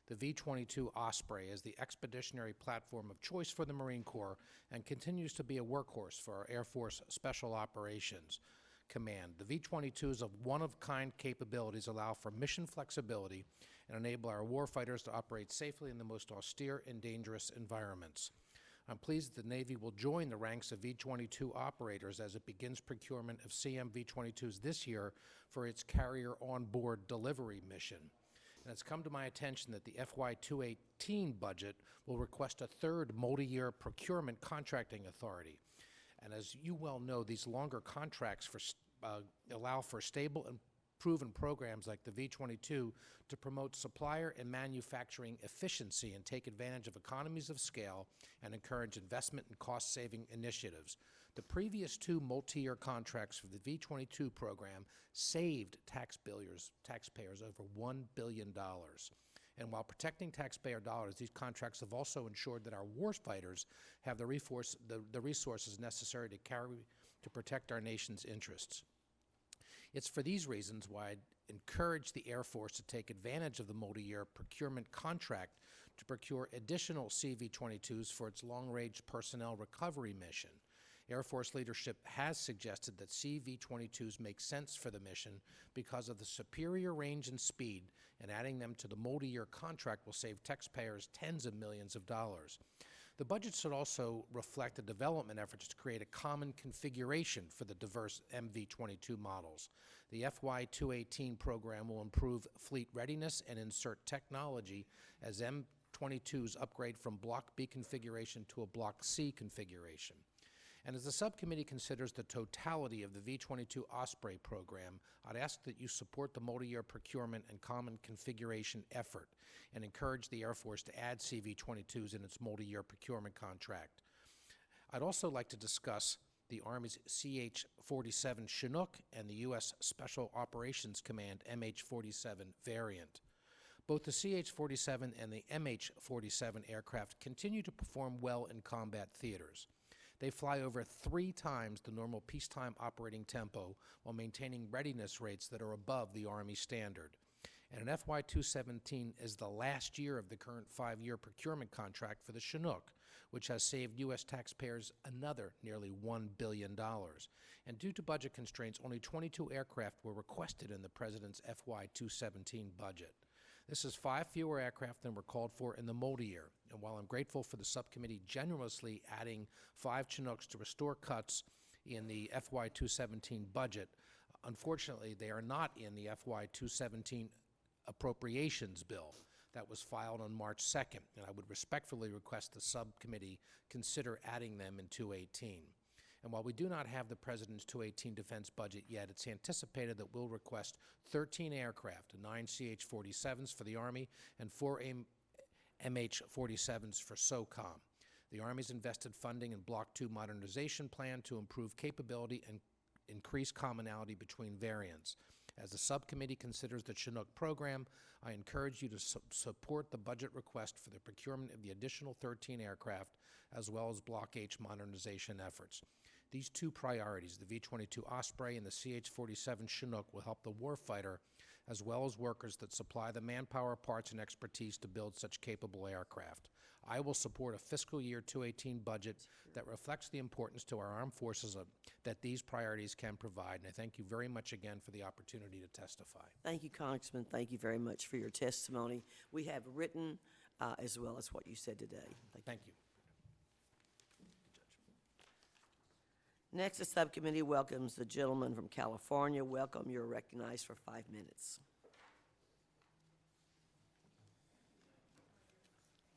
The V-22 Osprey is the expeditionary platform of choice for the Marine Corps and continues to be a workhorse for our Air Force Special Operations Command. The V-22's of one-of-kind capabilities allow for mission flexibility and enable our warfighters to operate safely in the most austere and dangerous environments. I'm pleased that the Navy will join the ranks of V-22 operators as it begins procurement of CM V-22s this year for its carrier on-board delivery mission. And it's come to my attention that the FY 2018 budget will request a third multi-year procurement contracting authority. And as you well know, these longer contracts allow for stable and proven programs like the V-22 to promote supplier and manufacturing efficiency and take advantage of economies of scale and encourage investment and cost-saving initiatives. The previous two multi-year contracts for the V-22 program saved taxpayers over $1 billion. And while protecting taxpayer dollars, these contracts have also ensured that our warfighters have the resources necessary to protect our nation's interests. It's for these reasons why I'd encourage the Air Force to take advantage of the multi-year procurement contract to procure additional CV-22s for its long-range personnel recovery mission. Air Force leadership has suggested that CV-22s make sense for the mission because of the superior range and speed, and adding them to the multi-year contract will save taxpayers tens of millions of dollars. The budget should also reflect the development efforts to create a common configuration for the diverse MV-22 models. The FY 2018 program will improve fleet readiness and insert technology as M22s upgrade from Block B configuration to a Block C configuration. And as the subcommittee considers the totality of the V-22 Osprey program, I'd ask that you support the multi-year procurement and common configuration effort and encourage the Air Force to add CV-22s in its multi-year procurement contract. I'd also like to discuss the Army's CH-47 Chinook and the U.S. Special Operations Command MH-47 variant. Both the CH-47 and the MH-47 aircraft continue to perform well in combat theaters. They fly over 3 times the normal peacetime operating tempo while maintaining readiness rates that are above the Army standard. And in FY 2017 is the last year of the current 5-year procurement contract for the Chinook, which has saved U.S. taxpayers another nearly $1 billion. And due to budget constraints, only 22 aircraft were requested in the President's FY 2017 budget. This is 5 fewer aircraft than were called for in the multi-year. And while I'm grateful for the subcommittee generously adding 5 Chinooks to restore cuts in the FY 2017 budget, unfortunately, they are not in the FY 2017 appropriations bill that was filed on March 2nd. And I would respectfully request the subcommittee consider adding them in 2018. And while we do not have the President's 2018 defense budget yet, it's anticipated that we'll request 13 aircraft, 9 CH-47s for the Army and 4 MH-47s for SOCOM. The Army's invested funding in Block 2 modernization plan to improve capability and increase commonality between variants. As the subcommittee considers the Chinook program, I encourage you to support the budget request for the procurement of the additional 13 aircraft, as well as Block H modernization efforts. These two priorities, the V-22 Osprey and the CH-47 Chinook, will help the warfighter, as well as workers that supply the manpower, parts, and expertise to build such capable aircraft. I will support a fiscal year 2018 budget that reflects the importance to our armed forces that these priorities can provide. And I thank you very much again for the opportunity to testify. Thank you, Congressman. Thank you very much for your testimony. We have written as well as what you said today. Thank you. Next, the subcommittee welcomes the gentleman from California. Welcome. You're recognized for 5 minutes.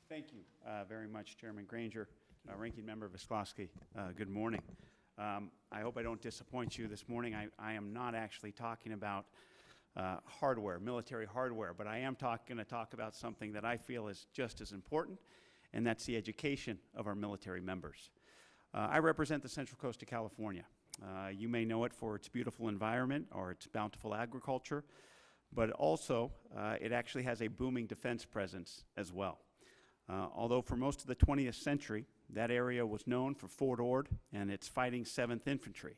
Thank you very much, Chairman Granger, Ranking Member Visclosky. Good morning. I hope I don't disappoint you this morning. I am not actually talking about hardware, military hardware, but I am going to talk about something that I feel is just as important, and that's the education of our military members. I represent the Central Coast of California. You may know it for its beautiful environment or its bountiful agriculture, but also it actually has a booming defense presence as well. Although for most of the 20th century, that area was known for Fort Ord and its fighting 7th Infantry.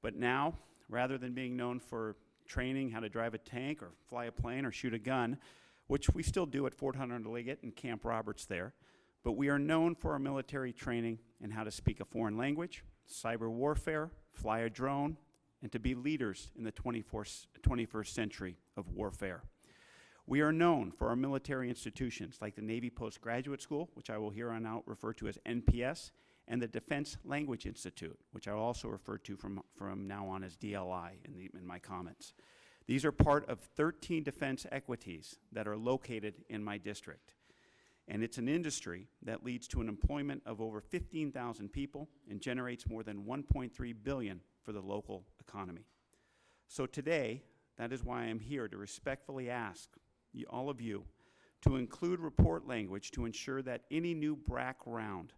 But now, rather than being known for training how to drive a tank or fly a plane or shoot a gun, which we still do at Fort Hunter and Liggett and Camp Roberts there, but we are known for our military training and how to speak a foreign language, cyber warfare, fly a drone, and to be leaders in the 21st century of warfare. We are known for our military institutions like the Navy Postgraduate School, which I will here on out refer to as NPS, and the Defense Language Institute, which I will also refer to from now on as DLI in my comments. These are part of 13 defense equities that are located in my district. And it's an industry that leads to an employment of over 15,000 people and generates more than $1.3 billion for the local economy. So today, that is why I'm here to respectfully ask all of you to include report language to ensure that any new BRAC round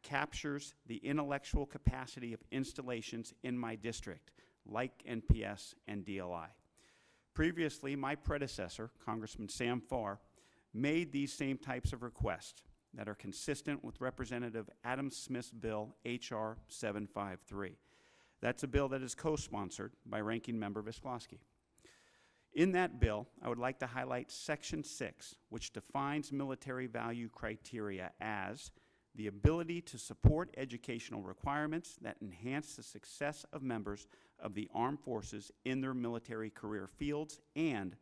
captures the intellectual capacity of installations in my district, like NPS and DLI. Previously, my predecessor, Congressman Sam Farr, made these same types of requests that are consistent with Representative Adam Smith's bill, H.R. 753. That's a bill that is co-sponsored by Ranking Member Visclosky. In that bill, I would like to highlight Section 6, which defines military value criteria as the ability to support educational requirements that enhance the success of members of the armed forces in their military career fields and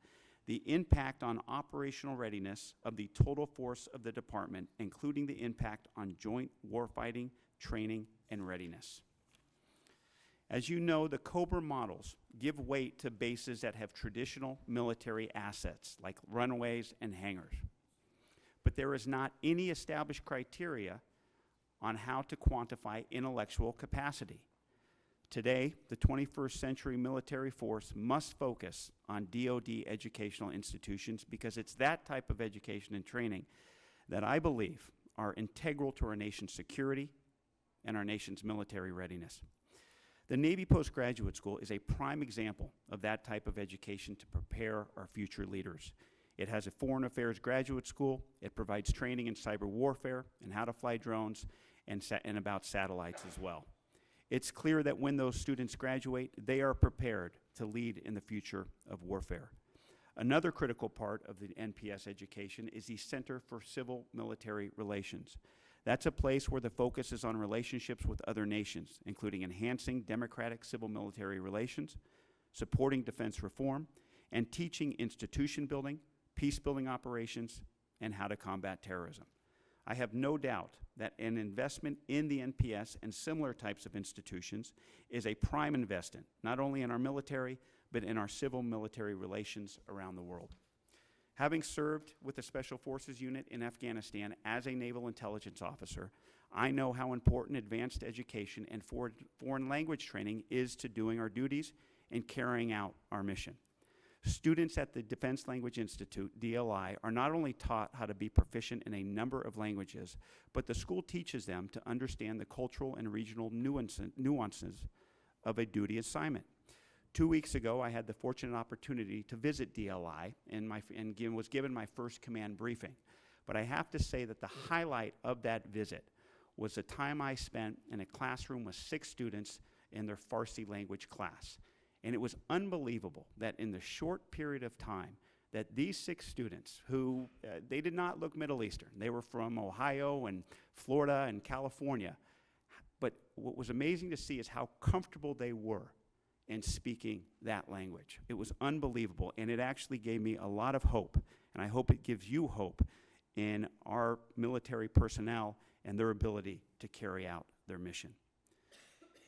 the impact on operational readiness of the total force of the department, including the impact on joint warfighting, training, and readiness. As you know, the COBRA models give weight to bases that have traditional military assets, like runways and hangars. But there is not any established criteria on how to quantify intellectual capacity. Today, the 21st century military force must focus on DoD educational institutions because it's that type of education and training that I believe are integral to our nation's security and our nation's military readiness. The Navy Postgraduate School is a prime example of that type of education to prepare our future leaders. It has a Foreign Affairs Graduate School. It provides training in cyber warfare and how to fly drones and about satellites as well. It's clear that when those students graduate, they are prepared to lead in the future of warfare. Another critical part of the NPS education is the Center for Civil Military Relations. That's a place where the focus is on relationships with other nations, including enhancing democratic civil military relations, supporting defense reform, and teaching institution building, peace building operations, and how to combat terrorism. I have no doubt that an investment in the NPS and similar types of institutions is a prime investment, not only in our military, but in our civil military relations around the world. Having served with the Special Forces Unit in Afghanistan as a naval intelligence officer, I know how important advanced education and foreign language training is to doing our duties and carrying out our mission. Students at the Defense Language Institute, DLI, are not only taught how to be proficient in a number of languages, but the school teaches them to understand the cultural and regional nuances of a duty assignment. 2 weeks ago, I had the fortunate opportunity to visit DLI and was given my first command briefing. But I have to say that the highlight of that visit was the time I spent in a classroom with 6 students in their Farsi language class. And it was unbelievable that in the short period of time that these 6 students, who they did not look Middle Eastern, they were from Ohio and Florida and California, but what was amazing to see is how comfortable they were in speaking that language. It was unbelievable, and it actually gave me a lot of hope, and I hope it gives you hope in our military personnel and their ability to carry out their mission.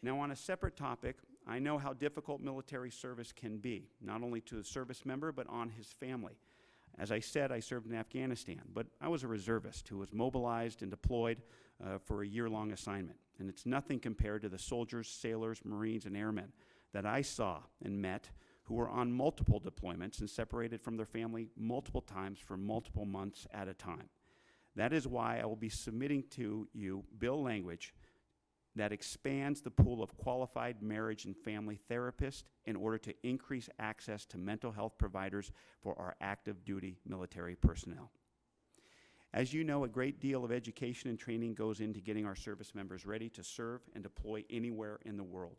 Now, on a separate topic, I know how difficult military service can be, not only to the service member, but on his family. As I said, I served in Afghanistan, but I was a reservist who was mobilized and deployed for a year-long assignment. And it's nothing compared to the soldiers, sailors, Marines, and airmen that I saw and met who were on multiple deployments and separated from their family multiple times for multiple months at a time. That is why I will be submitting to you bill language that expands the pool of qualified marriage and family therapists in order to increase access to mental health providers for our active duty military personnel. As you know, a great deal of education and training goes into getting our service members ready to serve and deploy anywhere in the world.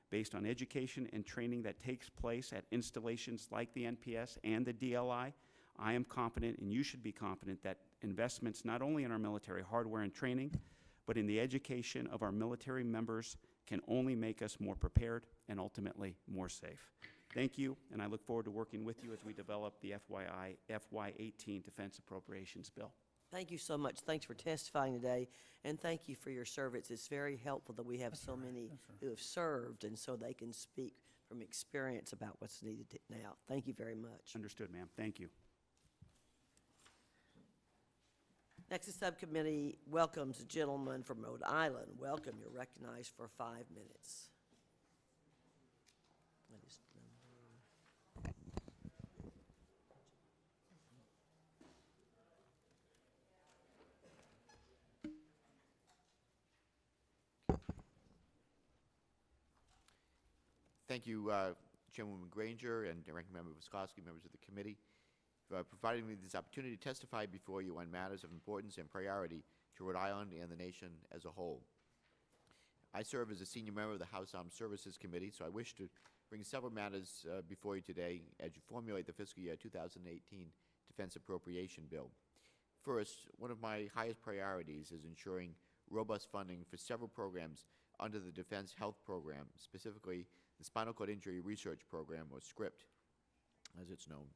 Based on education and training that takes place at installations like the NPS and the DLI, I am confident, and you should be confident, that investments not only in our military hardware and training, but in the education of our military members can only make us more prepared and ultimately more safe. Thank you, and I look forward to working with you as we develop the FY18 Defense Appropriations Bill. Thank you so much. Thanks for testifying today, and thank you for your service. It's very helpful that we have so many who have served, and so they can speak from experience about what's needed now. Thank you very much. Understood, ma'am. Thank you. Next, the subcommittee welcomes a gentleman from Rhode Island. Welcome. You're recognized for 5 minutes. Thank you, Chairwoman Granger and Ranking Member Viscoski, members of the committee, for providing me this opportunity to testify before you on matters of importance and priority to Rhode Island and the nation as a whole. I serve as a senior member of the House Armed Services Committee, so I wish to bring several matters before you today as you formulate the fiscal year 2018 Defense Appropriation Bill. First, one of my highest priorities is ensuring robust funding for several programs under the Defense Health Program, specifically the Spinal Cord Injury Research Program, or SCRIPT, as it's known.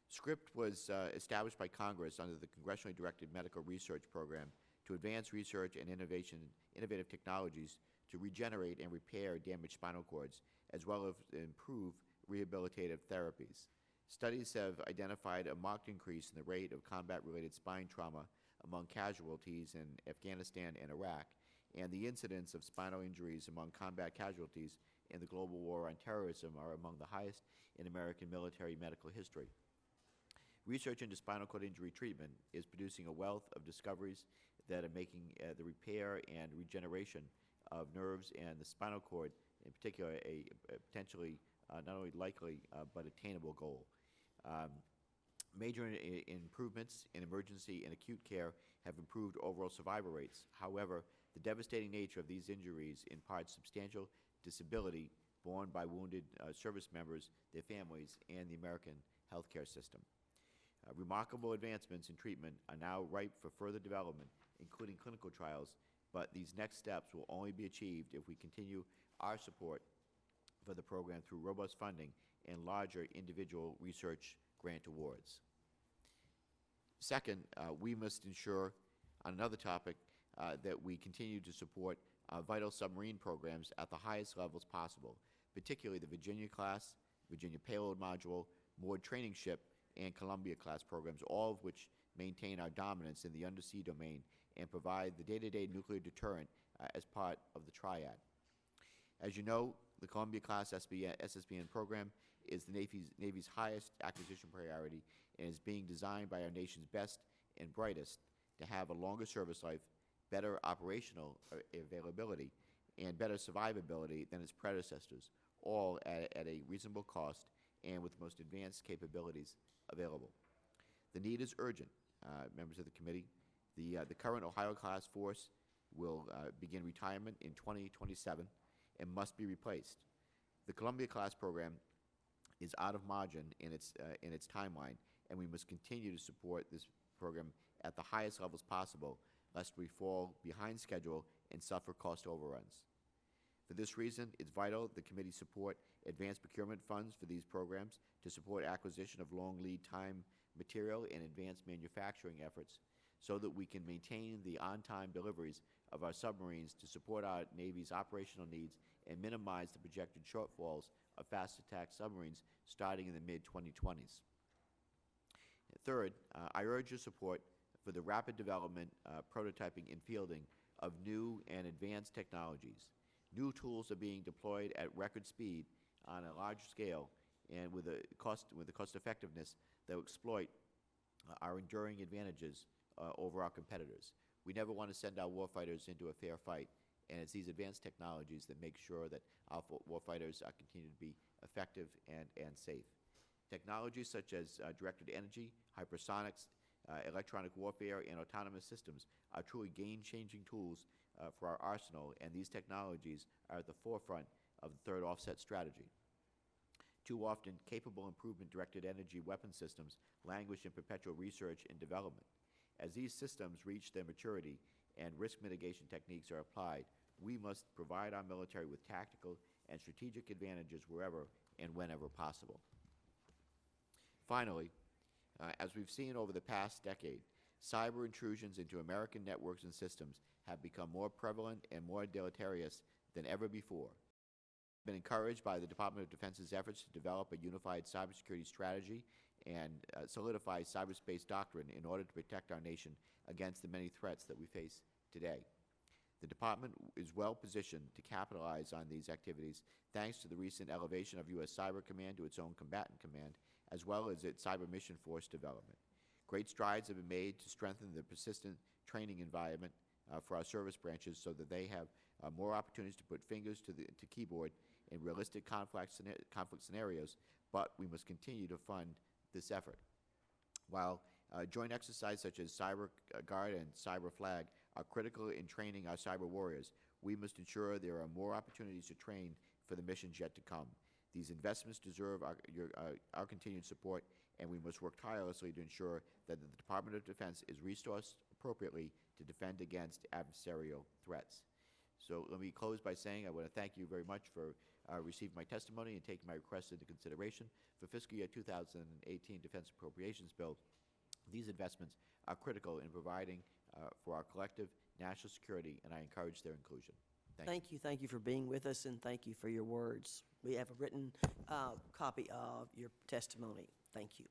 SCRIPT was established by Congress under the Congressionally Directed Medical Research Program to advance research and innovative technologies to regenerate and repair damaged spinal cords, as well as improve rehabilitative therapies. Studies have identified a marked increase in the rate of combat-related spine trauma among casualties in Afghanistan and Iraq, and the incidence of spinal injuries among combat casualties in the global war on terrorism are among the highest in American military medical history. Research into spinal cord injury treatment is producing a wealth of discoveries that are making the repair and regeneration of nerves and the spinal cord, in particular, a potentially not only likely but attainable goal. Major improvements in emergency and acute care have improved overall survival rates. However, the devastating nature of these injuries imparts substantial disability borne by wounded service members, their families, and the American healthcare system. Remarkable advancements in treatment are now ripe for further development, including clinical trials, but these next steps will only be achieved if we continue our support for the program through robust funding and larger individual research grant awards. Second, we must ensure, on another topic, that we continue to support vital submarine programs at the highest levels possible, particularly the Virginia-class, Virginia Payload Module, Moored Training Ship, and Columbia-class programs, all of which maintain our dominance in the undersea domain and provide the day-to-day nuclear deterrent as part of the triad. As you know, the Columbia-class SSBN program is the Navy's highest acquisition priority and is being designed by our nation's best and brightest to have a longer service life, better operational availability, and better survivability than its predecessors, all at a reasonable cost and with the most advanced capabilities available. The need is urgent, members of the committee. The current Ohio-class force will begin retirement in 2027 and must be replaced. The Columbia-class program is out of margin in its timeline, and we must continue to support this program at the highest levels possible, lest we fall behind schedule and suffer cost overruns. For this reason, it's vital the committee support advanced procurement funds for these programs to support acquisition of long lead time material and advanced manufacturing efforts so that we can maintain the on-time deliveries of our submarines to support our Navy's operational needs and minimize the projected shortfalls of fast attack submarines starting in the mid-2020s. Third, I urge your support for the rapid development, prototyping, and fielding of new and advanced technologies. New tools are being deployed at record speed on a large scale and with a cost effectiveness that will exploit our enduring advantages over our competitors. We never want to send our warfighters into a fair fight, and it's these advanced technologies that make sure that our warfighters continue to be effective and safe. Technologies such as directed energy, hypersonics, electronic warfare, and autonomous systems are truly game-changing tools for our arsenal, and these technologies are at the forefront of the third offset strategy. Too often, capable improvement directed energy weapon systems languish in perpetual research and development. As these systems reach their maturity and risk mitigation techniques are applied, we must provide our military with tactical and strategic advantages wherever and whenever possible. Finally, as we've seen over the past decade, cyber intrusions into American networks and systems have become more prevalent and more deleterious than ever before. I've been encouraged by the Department of Defense's efforts to develop a unified cybersecurity strategy and solidify cyberspace doctrine in order to protect our nation against the many threats that we face today. The Department is well positioned to capitalize on these activities thanks to the recent elevation of U.S. Cyber Command to its own combatant command, as well as its Cyber Mission Force development. Great strides have been made to strengthen the persistent training environment for our service branches so that they have more opportunities to put fingers to keyboard in realistic conflict scenarios, but we must continue to fund this effort. While joint exercises such as Cyber Guard and Cyber Flag are critical in training our cyber warriors, we must ensure there are more opportunities to train for the missions yet to come. These investments deserve our continued support, and we must work tirelessly to ensure that the Department of Defense is resourced appropriately to defend against adversarial threats. So let me close by saying I want to thank you very much for receiving my testimony and taking my request into consideration. For fiscal year 2018 Defense Appropriations Bill, these investments are critical in providing for our collective national security, and I encourage their inclusion. Thank you. Thank you for being with us, and thank you for your words. We have a written copy of your testimony. Thank you.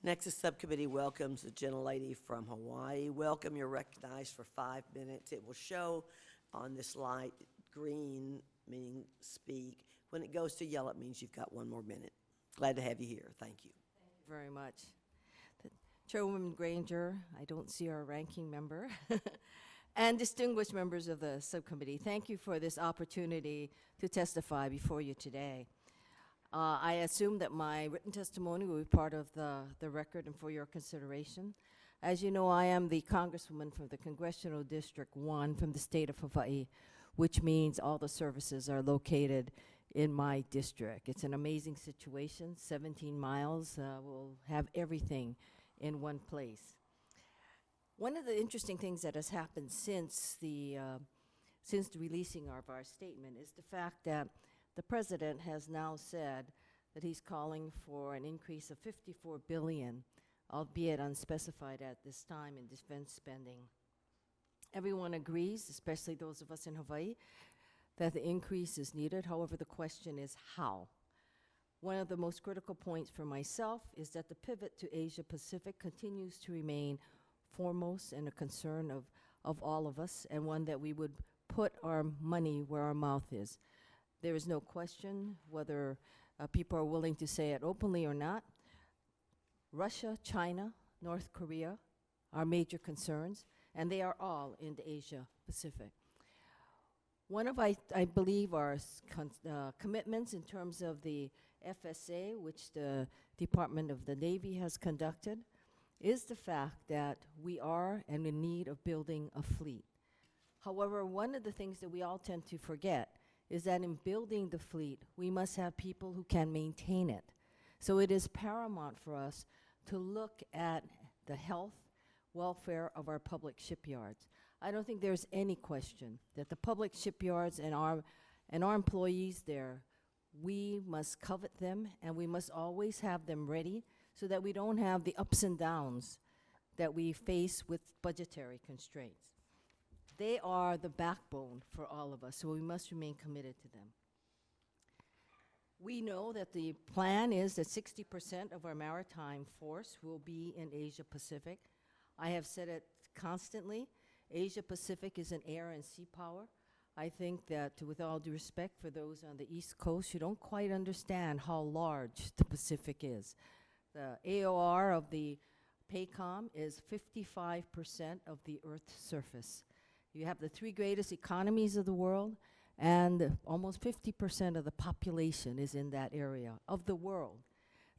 Next, the subcommittee welcomes the gentlelady from Hawaii. Welcome, you're recognized for 5 minutes. It will show on this light green, meaning speak. When it goes to yellow, it means you've got 1 more minute. Glad to have you here. Thank you. Very much. Chairwoman Granger, I don't see our ranking member, and distinguished members of the subcommittee, thank you for this opportunity to testify before you today. I assume that my written testimony will be part of the record and for your consideration. As you know, I am the Congresswoman from the Congressional District 1 from the state of Hawaii, which means all the services are located in my district. It's an amazing situation. 17 miles, we'll have everything in one place. One of the interesting things that has happened since the releasing of our statement is the fact that the president has now said that he's calling for an increase of $54 billion, albeit unspecified at this time, in defense spending. Everyone agrees, especially those of us in Hawaii, that the increase is needed. However, the question is how. One of the most critical points for myself is that the pivot to Asia Pacific continues to remain foremost and a concern of all of us, and one that we would put our money where our mouth is. There is no question whether people are willing to say it openly or not. Russia, China, North Korea are major concerns, and they are all in the Asia Pacific. One of, I believe, our commitments in terms of the FSA, which the Department of the Navy has conducted, is the fact that we are in need of building a fleet. However, one of the things that we all tend to forget is that in building the fleet, we must have people who can maintain it. So it is paramount for us to look at the health, welfare of our public shipyards. I don't think there's any question that the public shipyards and our employees there, we must covet them, and we must always have them ready so that we don't have the ups and downs that we face with budgetary constraints. They are the backbone for all of us, so we must remain committed to them. We know that the plan is that 60% of our maritime force will be in Asia Pacific. I have said it constantly, Asia Pacific is an air and sea power. I think that, with all due respect for those on the East Coast, you don't quite understand how large the Pacific is. The AOR of the PACOM is 55% of the Earth's surface. You have the 3 greatest economies of the world, and almost 50% of the population is in that area of the world.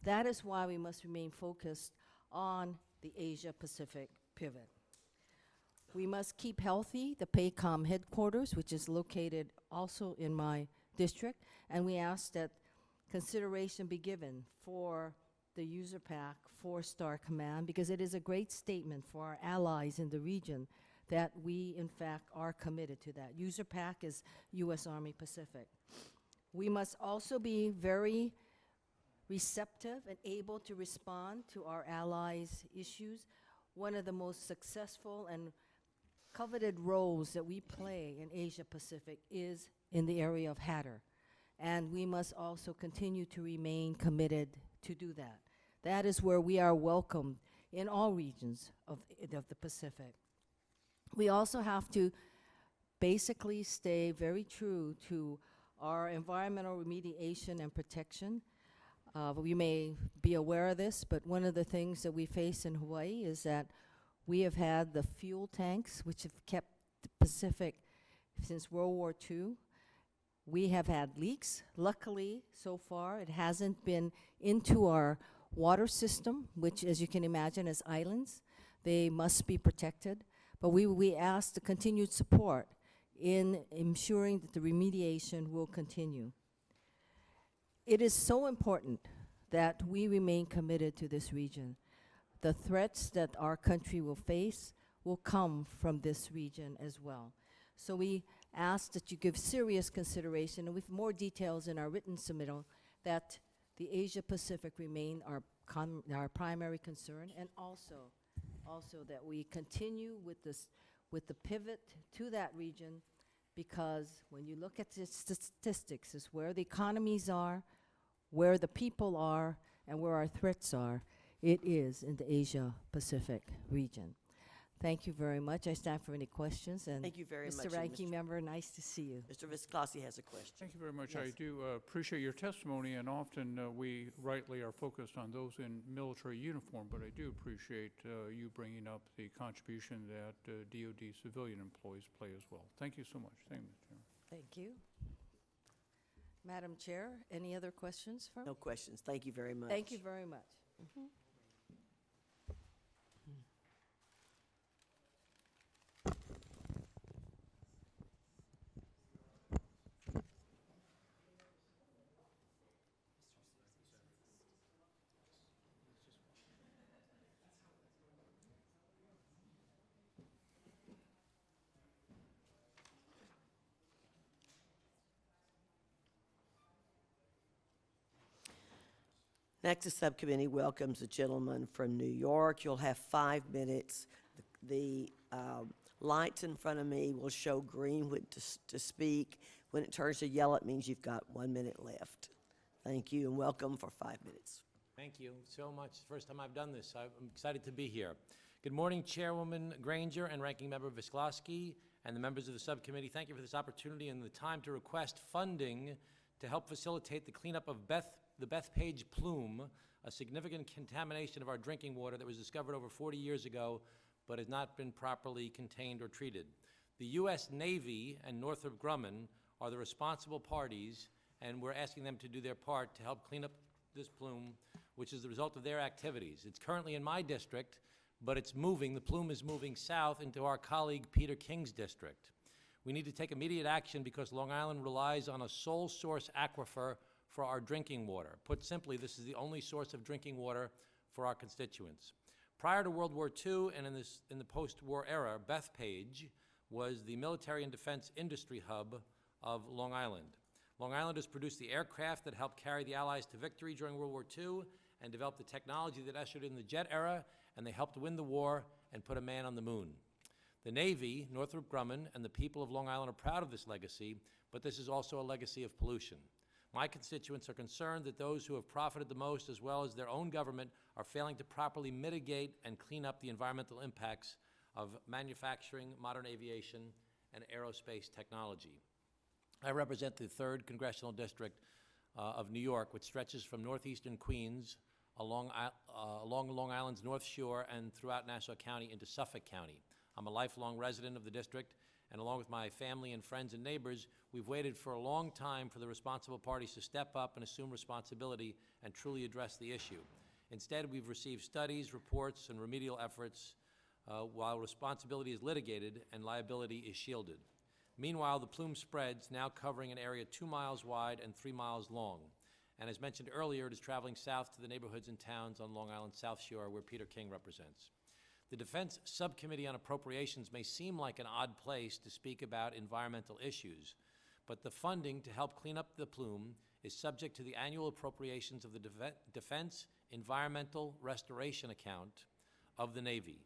That is why we must remain focused on the Asia-Pacific pivot. We must keep healthy the PACOM headquarters, which is located also in my district, and we ask that consideration be given for the user pack 4-star command, because it is a great statement for our allies in the region that we, in fact, are committed to that. User pack is U.S. Army Pacific. We must also be very receptive and able to respond to our allies' issues. One of the most successful and coveted roles that we play in Asia Pacific is in the area of Hatter, and we must also continue to remain committed to do that. That is where we are welcomed in all regions of the Pacific. We also have to basically stay very true to our environmental remediation and protection. We may be aware of this, but one of the things that we face in Hawaii is that we have had the fuel tanks, which have kept the Pacific since World War II. We have had leaks. Luckily, so far, it hasn't been into our water system, which, as you can imagine, is islands. They must be protected. But we ask the continued support in ensuring that the remediation will continue. It is so important that we remain committed to this region. The threats that our country will face will come from this region as well. So we ask that you give serious consideration, and with more details in our written submittal, that the Asia Pacific remain our primary concern, and also that we continue with the pivot to that region, because when you look at the statistics, it's where the economies are, where the people are, and where our threats are. it is in the Asia-Pacific region. Thank you very much. I stand for any questions. And Thank you very much. Mr. And Ranking Member, nice to see you. Mr. Viscosi has a question. Thank you very much. Yes. I do appreciate your testimony, and often we rightly are focused on those in military uniform, but I do appreciate you bringing up the contribution that DoD civilian employees play as well. Thank you so much. Thank you, Mr. Chairman. Thank you. Madam Chair, any other questions from? No questions. Thank you very much. Thank you very much. Mhm. Next, the subcommittee welcomes a gentleman from New York. You'll have 5 minutes. The lights in front of me will show green to speak. When it turns to yellow, it means you've got 1 minute left. Thank you, and welcome for 5 minutes. Thank you so much. First time I've done this. I'm excited to be here. Good morning, Chairwoman Granger and Ranking Member Viscoski and the members of the subcommittee. Thank you for this opportunity and the time to request funding to help facilitate the cleanup of the Bethpage plume, a significant contamination of our drinking water that was discovered over 40 years ago but has not been properly contained or treated. The U.S. Navy and Northrop Grumman are the responsible parties, and we're asking them to do their part to help clean up this plume, which is the result of their activities. It's currently in my district, but it's moving. The plume is moving south into our colleague Peter King's district. We need to take immediate action because Long Island relies on a sole source aquifer for our drinking water. Put simply, this is the only source of drinking water for our constituents. Prior to World War II and in the post-war era, Bethpage was the military and defense industry hub of Long Island. Long Islanders produced the aircraft that helped carry the Allies to victory during World War II and developed the technology that ushered in the jet era, and they helped win the war and put a man on the moon. The Navy, Northrop Grumman, and the people of Long Island are proud of this legacy, but this is also a legacy of pollution. My constituents are concerned that those who have profited the most, as well as their own government, are failing to properly mitigate and clean up the environmental impacts of manufacturing, modern aviation, and aerospace technology. I represent the 3rd Congressional District of New York, which stretches from northeastern Queens along Long Island's North Shore and throughout Nassau County into Suffolk County. I'm a lifelong resident of the district, and along with my family and friends and neighbors, we've waited for a long time for the responsible parties to step up and assume responsibility and truly address the issue. Instead, we've received studies, reports, and remedial efforts while responsibility is litigated and liability is shielded. Meanwhile, the plume spreads, now covering an area 2 miles wide and 3 miles long. And as mentioned earlier, it is traveling south to the neighborhoods and towns on Long Island's South Shore, where Peter King represents. The Defense Subcommittee on Appropriations may seem like an odd place to speak about environmental issues, but the funding to help clean up the plume is subject to the annual appropriations of the Defense Environmental Restoration Account of the Navy.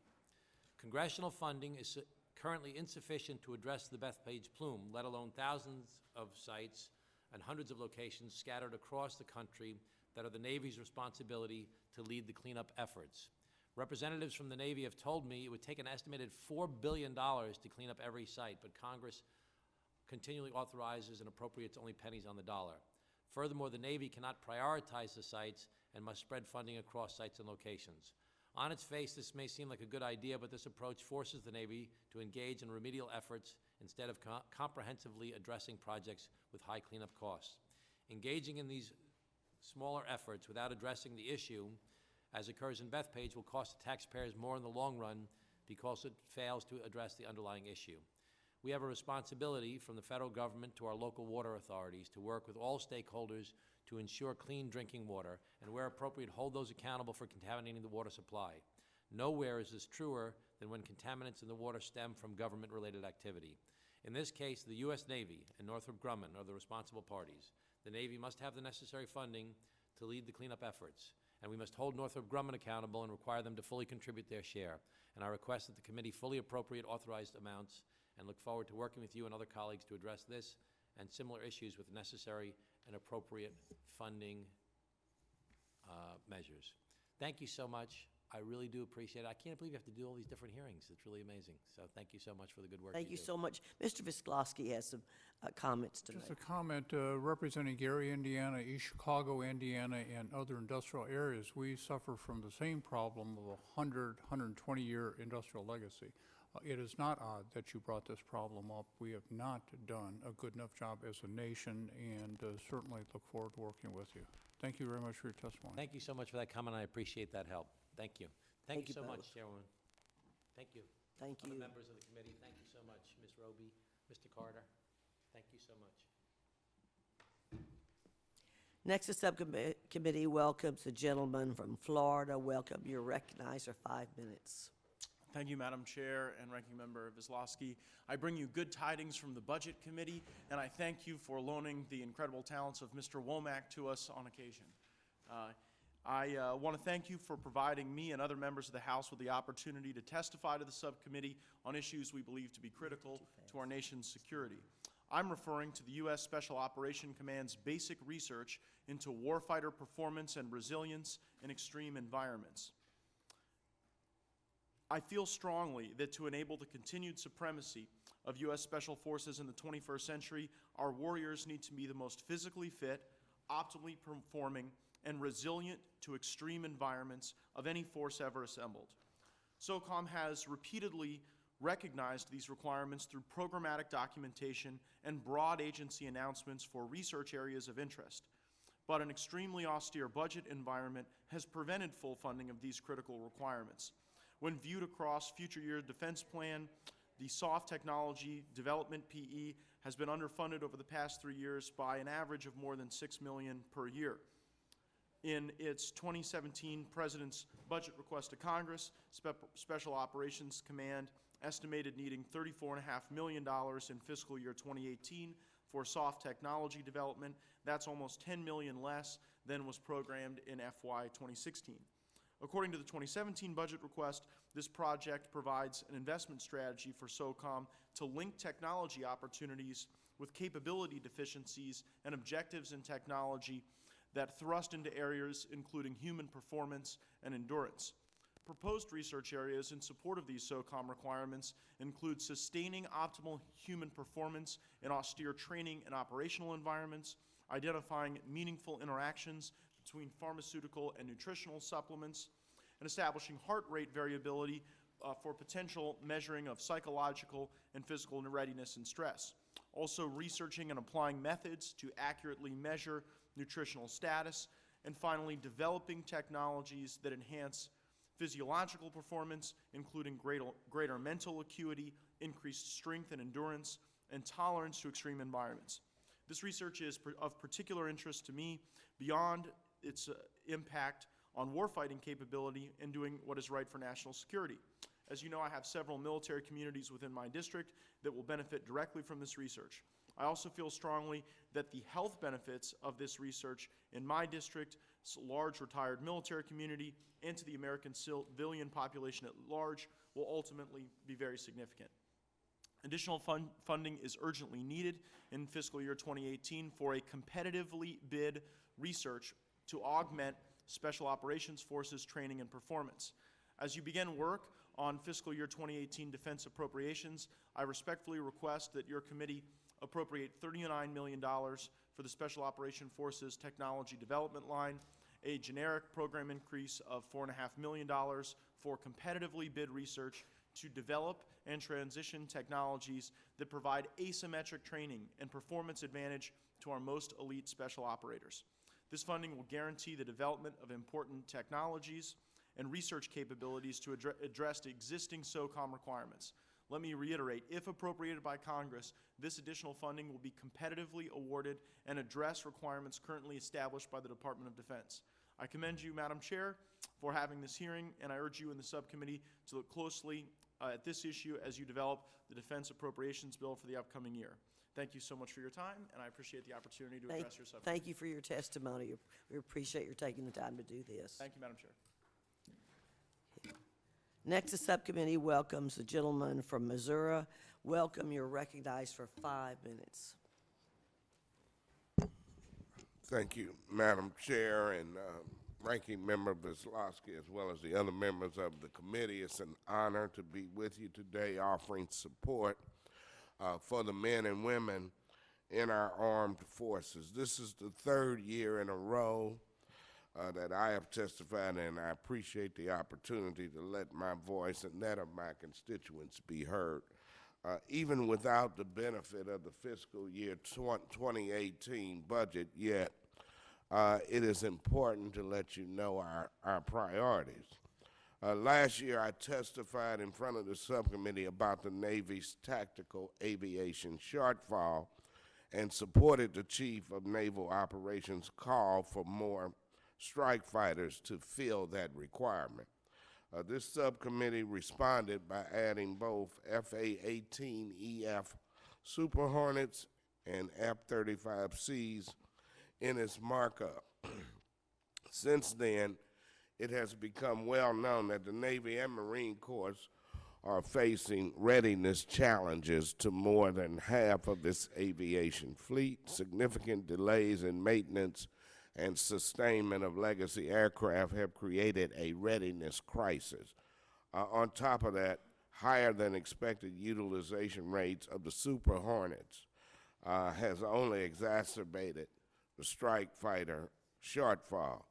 Congressional funding is currently insufficient to address the Bethpage plume, let alone thousands of sites and hundreds of locations scattered across the country that are the Navy's responsibility to lead the cleanup efforts. Representatives from the Navy have told me it would take an estimated $4 billion to clean up every site, but Congress continually authorizes and appropriates only pennies on the dollar. Furthermore, the Navy cannot prioritize the sites and must spread funding across sites and locations. On its face, this may seem like a good idea, but this approach forces the Navy to engage in remedial efforts instead of comprehensively addressing projects with high cleanup costs. Engaging in these smaller efforts without addressing the issue, as occurs in Bethpage, will cost the taxpayers more in the long run because it fails to address the underlying issue. We have a responsibility from the federal government to our local water authorities to work with all stakeholders to ensure clean drinking water, and where appropriate, hold those accountable for contaminating the water supply. Nowhere is this truer than when contaminants in the water stem from government-related activity. In this case, the U.S. Navy and Northrop Grumman are the responsible parties. The Navy must have the necessary funding to lead the cleanup efforts, and we must hold Northrop Grumman accountable and require them to fully contribute their share. And I request that the committee fully appropriate authorized amounts, and look forward to working with you and other colleagues to address this and similar issues with necessary and appropriate funding measures. Thank you so much. I really do appreciate it. I can't believe you have to do all these different hearings. It's really amazing. So thank you so much for the good work Thank you you do. so much. Mr. Visklosky has some comments to Just make. a comment, representing Gary, Indiana, East Chicago, Indiana, and other industrial areas, we suffer from the same problem of a 120-year industrial legacy. It is not odd that you brought this problem up. We have not done a good enough job as a nation, and certainly look forward to working with you. Thank you very much for your testimony. Thank you so much for that comment. I appreciate that help. Thank you. Thank you so both. much, Chairwoman. Thank you. Thank Other you. members of the committee, thank you so much. Ms. Roby, Mr. Carter, thank you so much. Next, the subcommittee welcomes the gentleman from Florida. Welcome. You're recognized for 5 minutes. Thank you, Madam Chair and Ranking Member Visklosky. I bring you good tidings from the Budget Committee, and I thank you for loaning the incredible talents of Mr. Womack to us on occasion. I want to thank you for providing me and other members of the House with the opportunity to testify to the subcommittee on issues we believe to be critical to our nation's security. I'm referring to the U.S. Special Operations Command's basic research into warfighter performance and resilience in extreme environments. I feel strongly that to enable the continued supremacy of U.S. Special Forces in the 21st century, our warriors need to be the most physically fit, optimally performing, and resilient to extreme environments of any force ever assembled. SOCOM has repeatedly recognized these requirements through programmatic documentation and broad agency announcements for research areas of interest. But an extremely austere budget environment has prevented full funding of these critical requirements. When viewed across future year defense plan, the soft technology development PE has been underfunded over the past 3 years by an average of more than $6 million per year. In its 2017 President's budget request to Congress, Special Operations Command estimated needing $34.5 million in fiscal year 2018 for soft technology development. That's almost $10 million less than was programmed in FY 2016. According to the 2017 budget request, this project provides an investment strategy for SOCOM to link technology opportunities with capability deficiencies and objectives in technology that thrust into areas including human performance and endurance. Proposed research areas in support of these SOCOM requirements include sustaining optimal human performance in austere training and operational environments, identifying meaningful interactions between pharmaceutical and nutritional supplements, and establishing heart rate variability for potential measuring of psychological and physical readiness and stress. Also researching and applying methods to accurately measure nutritional status, and finally developing technologies that enhance physiological performance, including greater mental acuity, increased strength and endurance, and tolerance to extreme environments. This research is of particular interest to me beyond its impact on warfighting capability and doing what is right for national security. As you know, I have several military communities within my district that will benefit directly from this research. I also feel strongly that the health benefits of this research in my district's large retired military community and to the American civilian population at large will ultimately be very significant. Additional funding is urgently needed in fiscal year 2018 for a competitively bid research to augment Special Operations Forces training and performance. As you begin work on fiscal year 2018 defense appropriations, I respectfully request that your committee appropriate $39 million for the Special Operations Forces technology development line, a generic program increase of $4.5 million for competitively bid research to develop and transition technologies that provide asymmetric training and performance advantage to our most elite special operators. This funding will guarantee the development of important technologies and research capabilities to address existing SOCOM requirements. Let me reiterate, if appropriated by Congress, this additional funding will be competitively awarded and address requirements currently established by the Department of Defense. I commend you, Madam Chair, for having this hearing, and I urge you in the subcommittee to look closely at this issue as you develop the Defense Appropriations Bill for the upcoming year. Thank you so much for your time, and I appreciate the opportunity to address your subcommittee. Thank you for your testimony. We appreciate your taking the time to do this. Thank you, Madam Chair. Next, the subcommittee welcomes the gentleman from Missouri. Welcome. You're recognized for 5 minutes. Thank you, Madam Chair, and Ranking Member Vislowski, as well as the other members of the committee. It's an honor to be with you today offering support for the men and women in our armed forces. This is the third year in a row that I have testified, and I appreciate the opportunity to let my voice and that of my constituents be heard. Even without the benefit of the fiscal year 2018 budget yet, it is important to let you know our priorities. Last year, I testified in front of the subcommittee about the Navy's tactical aviation shortfall and supported the Chief of Naval Operations' call for more strike fighters to fill that requirement. This subcommittee responded by adding both FA-18EF Super Hornets and F-35Cs in its markup. Since then, it has become well known that the Navy and Marine Corps are facing readiness challenges to more than half of its aviation fleet. Significant delays in maintenance and sustainment of legacy aircraft have created a readiness crisis. On top of that, higher than expected utilization rates of the Super Hornets has only exacerbated the strike fighter shortfall.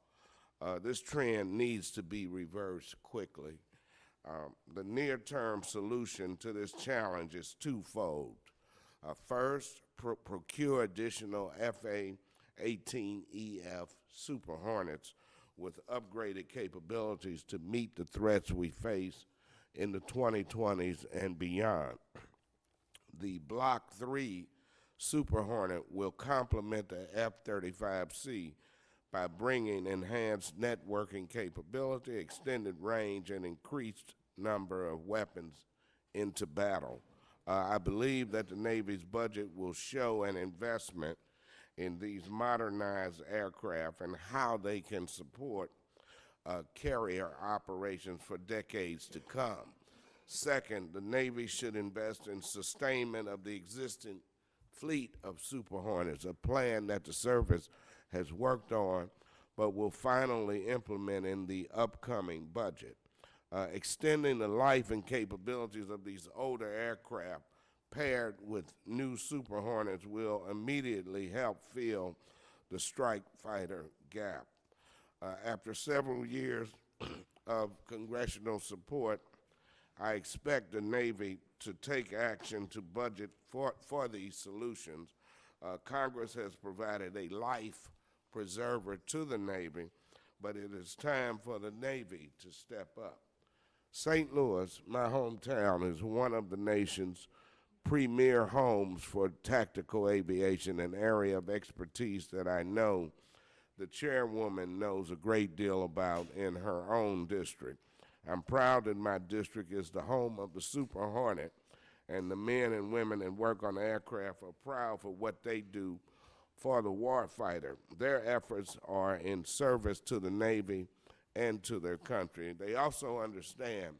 This trend needs to be reversed quickly. The near-term solution to this challenge is twofold. First, procure additional FA-18EF Super Hornets with upgraded capabilities to meet the threats we face in the 2020s and beyond. The Block 3 Super Hornet will complement the F-35C by bringing enhanced networking capability, extended range, and increased number of weapons into battle. I believe that the Navy's budget will show an investment in these modernized aircraft and how they can support carrier operations for decades to come. Second, the Navy should invest in sustainment of the existing fleet of Super Hornets, a plan that the service has worked on but will finally implement in the upcoming budget. Extending the life and capabilities of these older aircraft paired with new Super Hornets will immediately help fill the strike fighter gap. After several years of congressional support, I expect the Navy to take action to budget for these solutions. Congress has provided a life preserver to the Navy, but it is time for the Navy to step up. St. Louis, my hometown, is one of the nation's premier homes for tactical aviation, an area of expertise that I know the chairwoman knows a great deal about in her own district. I'm proud that my district is the home of the Super Hornet, and the men and women that work on the aircraft are proud for what they do for the warfighter. Their efforts are in service to the Navy and to their country. They also understand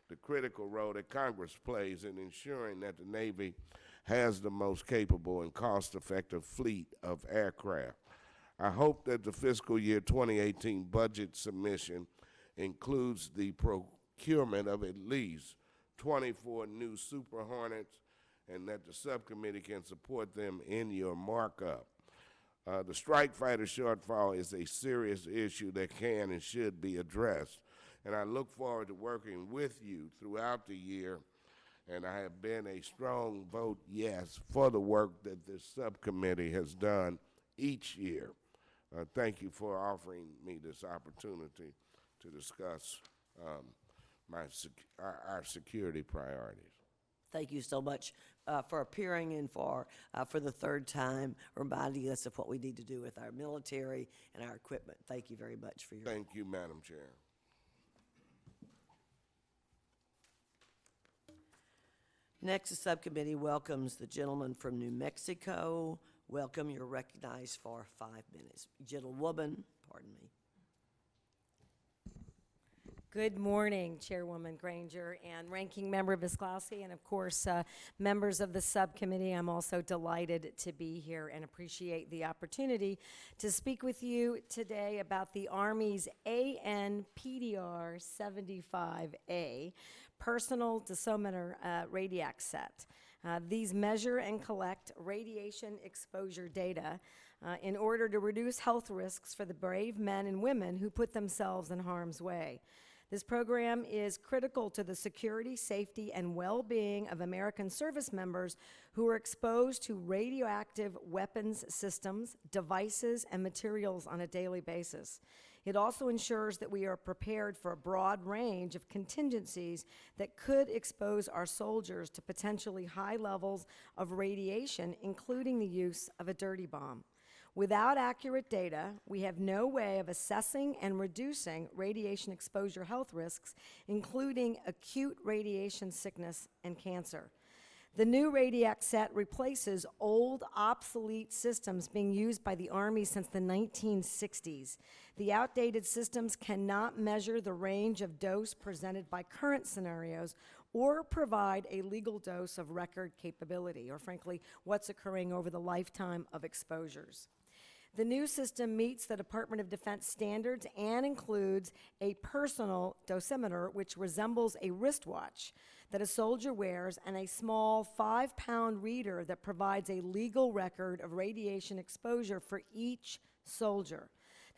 the critical role that Congress plays in ensuring that the Navy has the most capable and cost-effective fleet of aircraft. I hope that the fiscal year 2018 budget submission includes the procurement of at least 24 new Super Hornets, and that the subcommittee can support them in your markup. The strike fighter shortfall is a serious issue that can and should be addressed, and I look forward to working with you throughout the year, and I have been a strong vote yes for the work that this subcommittee has done each year. Thank you for offering me this opportunity to discuss our security priorities. Thank you so much for appearing and for the third time, reminding us of what we need to do with our military and our equipment. Thank you very much for your. Thank you, Madam Chair. Next, the subcommittee welcomes the gentleman from New Mexico. Welcome. You're recognized for 5 minutes. Gentlewoman, pardon me. Good morning, Chairwoman Granger and Ranking Member Visclosky, and of course, members of the subcommittee. I'm also delighted to be here and appreciate the opportunity to speak with you today about the Army's ANPDR 75A personal dosimeter radiac set. These measure and collect radiation exposure data in order to reduce health risks for the brave men and women who put themselves in harm's way. This program is critical to the security, safety, and well-being of American service members who are exposed to radioactive weapons systems, devices, and materials on a daily basis. It also ensures that we are prepared for a broad range of contingencies that could expose our soldiers to potentially high levels of radiation, including the use of a dirty bomb. Without accurate data, we have no way of assessing and reducing radiation exposure health risks, including acute radiation sickness and cancer. The new Radiac set replaces old, obsolete systems being used by the Army since the 1960s. The outdated systems cannot measure the range of dose presented by current scenarios or provide a legal dose of record capability, or frankly, what's occurring over the lifetime of exposures. The new system meets the Department of Defense standards and includes a personal dosimeter, which resembles a wristwatch that a soldier wears, and a small 5-pound reader that provides a legal record of radiation exposure for each soldier.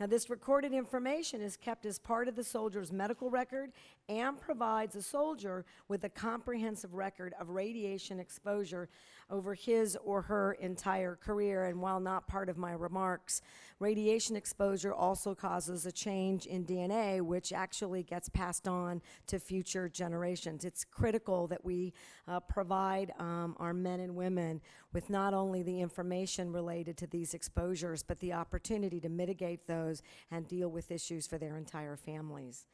Now, this recorded information is kept as part of the soldier's medical record and provides a soldier with a comprehensive record of radiation exposure over his or her entire career. And while not part of my remarks, radiation exposure also causes a change in DNA, which actually gets passed on to future generations. It's critical that we provide our men and women with not only the information related to these exposures, but the opportunity to mitigate those and deal with issues for their entire families.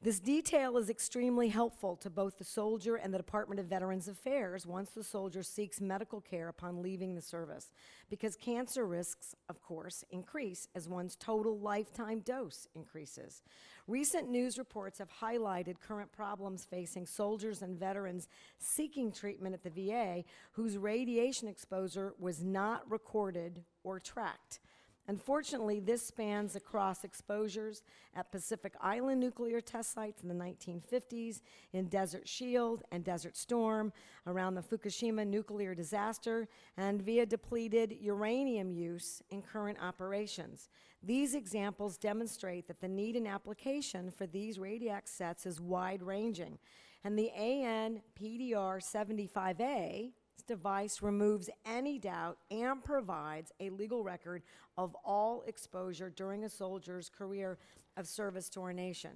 This detail is extremely helpful to both the soldier and the Department of Veterans Affairs once the soldier seeks medical care upon leaving the service, because cancer risks, of course, increase as one's total lifetime dose increases. Recent news reports have highlighted current problems facing soldiers and veterans seeking treatment at the VA whose radiation exposure was not recorded or tracked. Unfortunately, this spans across exposures at Pacific Island nuclear test sites in the 1950s, in Desert Shield and Desert Storm, around the Fukushima nuclear disaster, and via depleted uranium use in current operations. These examples demonstrate that the need and application for these radiac sets is wide-ranging, and the ANPDR 75A device removes any doubt and provides a legal record of all exposure during a soldier's career of service to our nation.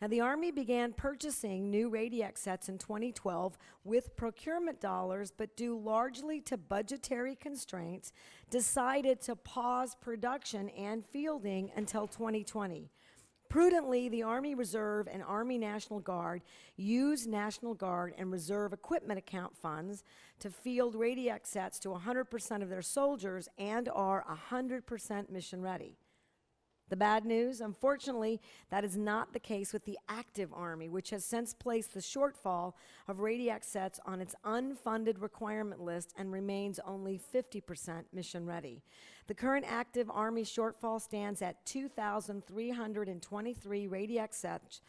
Now, the Army began purchasing new radiac sets in 2012 with procurement dollars, but due largely to budgetary constraints, decided to pause production and fielding until 2020. Prudently, the Army Reserve and Army National Guard use National Guard and Reserve equipment account funds to field radiac sets to 100% of their soldiers and are 100% mission ready. The bad news, unfortunately, that is not the case with the active Army, which has since placed the shortfall of radiac sets on its unfunded requirement list and remains only 50% mission ready. The current active Army shortfall stands at 2,323 radiac sets,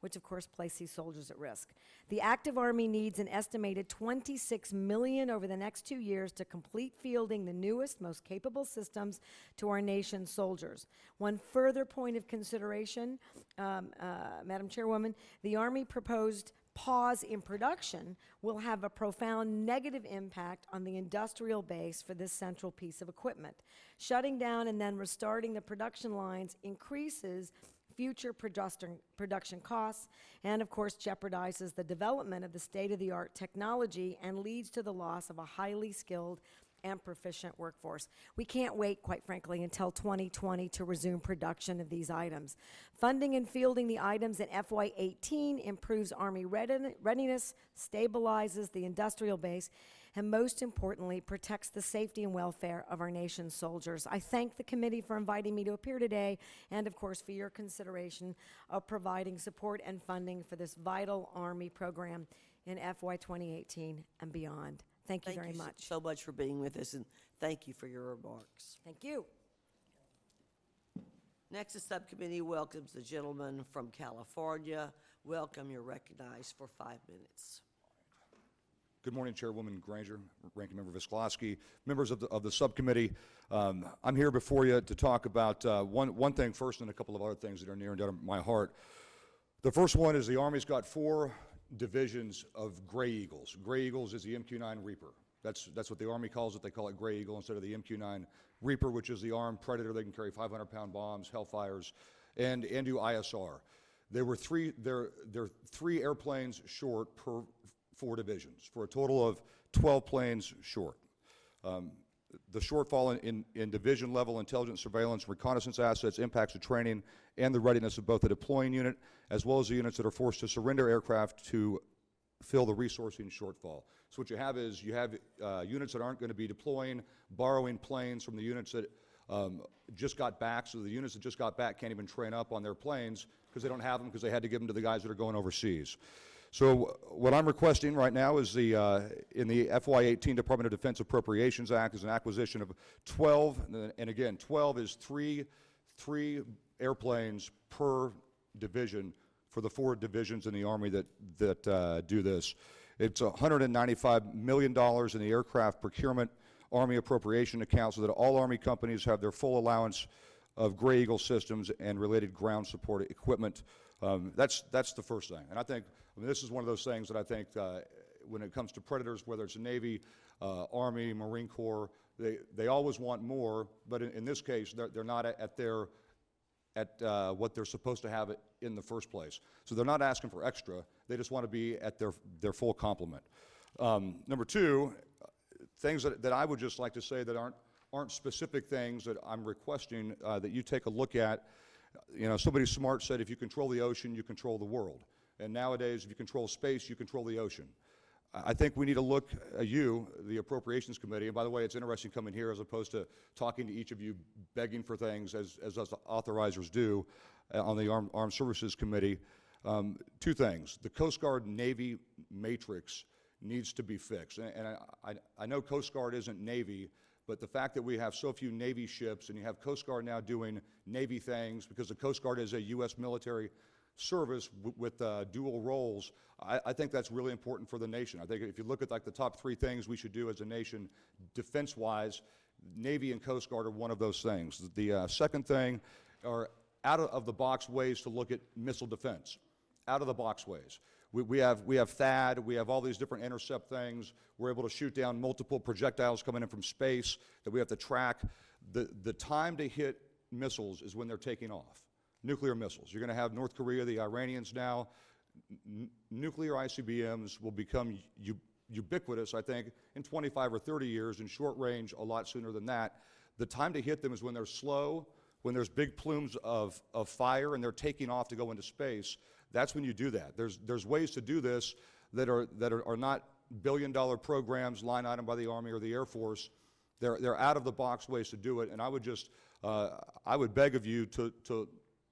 which of course place these soldiers at risk. The active Army needs an estimated $26 million over the next 2 years to complete fielding the newest, most capable systems to our nation's soldiers. One further point of consideration, Madam Chairwoman, the Army proposed pause in production will have a profound negative impact on the industrial base for this central piece of equipment. Shutting down and then restarting the production lines increases future production costs and, of course, jeopardizes the development of the state-of-the-art technology and leads to the loss of a highly skilled and proficient workforce. We can't wait, quite frankly, until 2020 to resume production of these items. Funding and fielding the items in FY18 improves Army readiness, stabilizes the industrial base, and most importantly, protects the safety and welfare of our nation's soldiers. I thank the committee for inviting me to appear today, and of course for your consideration of providing support and funding for this vital Army program in FY 2018 and beyond. Thank you very much. So much for being with us, and thank you for your remarks. Thank you. Next, the subcommittee welcomes the gentleman from California. Welcome. You're recognized for 5 minutes. Good morning, Chairwoman Granger, Ranking Member Visklosky, members of the subcommittee. I'm here before you to talk about one thing first and a couple of other things that are near and dear to my heart. The first one is the Army's got 4 divisions of Gray Eagles. Gray Eagles is the MQ-9 Reaper. That's what the Army calls it. They call it Gray Eagle instead of the MQ-9 Reaper, which is the armed Predator. They can carry 500-pound bombs, Hellfires, and do ISR. There are 3 airplanes short per 4 divisions, for a total of 12 planes short. The shortfall in division-level intelligence, surveillance, reconnaissance assets impacts the training and the readiness of both the deploying unit as well as the units that are forced to surrender aircraft to fill the resourcing shortfall. So what you have is units that aren't going to be deploying, borrowing planes from the units that just got back, so the units that just got back can't even train up on their planes because they don't have them because they had to give them to the guys that are going overseas. So what I'm requesting right now is in the FY18 Department of Defense Appropriations Act is an acquisition of 12, and again, 12 is three airplanes per division for the 4 divisions in the Army that do this. It's $195 million in the aircraft procurement Army appropriation account so that all Army companies have their full allowance of Gray Eagle systems and related ground support equipment. That's the first thing. And I think this is one of those things that I think when it comes to Predators, whether it's the Navy, Army, Marine Corps, they always want more, but in this case, they're not at what they're supposed to have in the first place. So they're not asking for extra. They just want to be at their full complement. Number 2, things that I would just like to say that aren't specific things that I'm requesting that you take a look at. You know, somebody smart said, if you control the ocean, you control the world. And nowadays, if you control space, you control the ocean. I think we need to look at you, the Appropriations Committee, and by the way, it's interesting coming here as opposed to talking to each of you begging for things as us authorizers do on the Armed Services Committee. 2 things. The Coast Guard Navy matrix needs to be fixed. And I know Coast Guard isn't Navy, but the fact that we have so few Navy ships and you have Coast Guard now doing Navy things because the Coast Guard is a U.S. military service with dual roles, I think that's really important for the nation. I think if you look at like the top 3 things we should do as a nation defense-wise, Navy and Coast Guard are one of those things. The second thing are out-of-the-box ways to look at missile defense. Out-of-the-box ways. We have THAAD, we have all these different intercept things. We're able to shoot down multiple projectiles coming in from space that we have to track. The time to hit missiles is when they're taking off. Nuclear missiles. You're going to have North Korea, the Iranians now. Nuclear ICBMs will become ubiquitous, I think, in 25 or 30 years, in short range a lot sooner than that. The time to hit them is when they're slow, when there's big plumes of fire and they're taking off to go into space. That's when you do that. There's ways to do this that are not billion-dollar programs, line item by the Army or the Air Force. They're out-of-the-box ways to do it, and I would beg of you to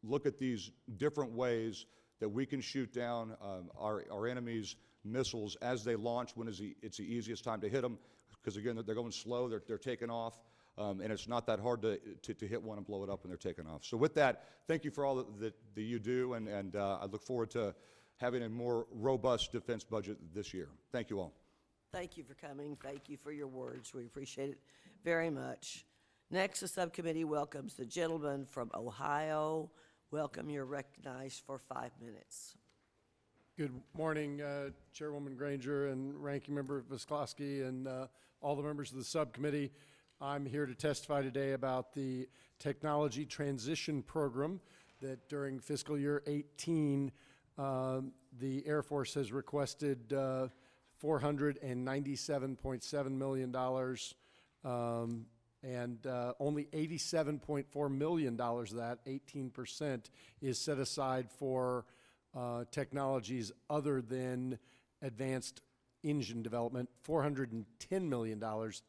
look at these different ways that we can shoot down our enemies' missiles as they launch when it's the easiest time to hit them, because again, they're going slow, they're taking off, and it's not that hard to hit one and blow it up when they're taking off. So with that, thank you for all that you do, and I look forward to having a more robust defense budget this year. Thank you all. Thank you for coming. Thank you for your words. We appreciate it very much. Next, the subcommittee welcomes the gentleman from Ohio. Welcome. You're recognized for 5 minutes. Good morning, Chairwoman Granger and Ranking Member Visklosky and all the members of the subcommittee. I'm here to testify today about the Technology Transition Program that during fiscal year 18, the Air Force has requested $497.7 million, and only $87.4 million of that, 18%, is set aside for technologies other than advanced engine development. $410 million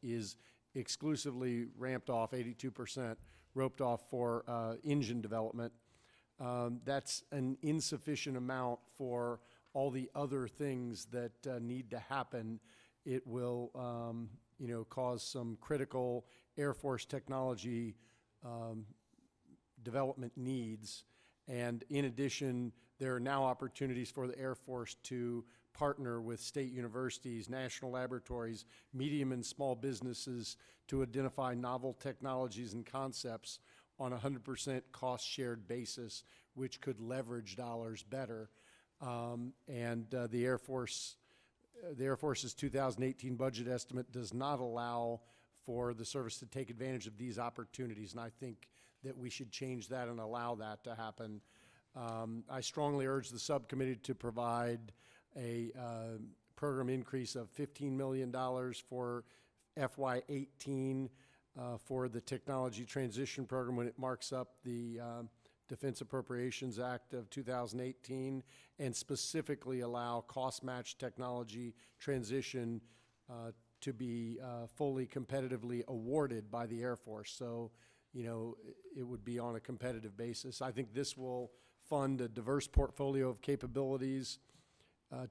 is exclusively ramped off, 82% roped off for engine development. That's an insufficient amount for all the other things that need to happen. It will, cause some critical Air Force technology development needs. And in addition, there are now opportunities for the Air Force to partner with state universities, national laboratories, medium and small businesses to identify novel technologies and concepts on a 100% cost-shared basis, which could leverage dollars better. The Air Force's 2018 budget estimate does not allow for the service to take advantage of these opportunities, and I think that we should change that and allow that to happen. I strongly urge the subcommittee to provide a program increase of $15 million for FY18 for the Technology Transition Program when it marks up the Defense Appropriations Act of 2018, and specifically allow cost-matched technology transition to be fully competitively awarded by the Air Force. So, it would be on a competitive basis. I think this will fund a diverse portfolio of capabilities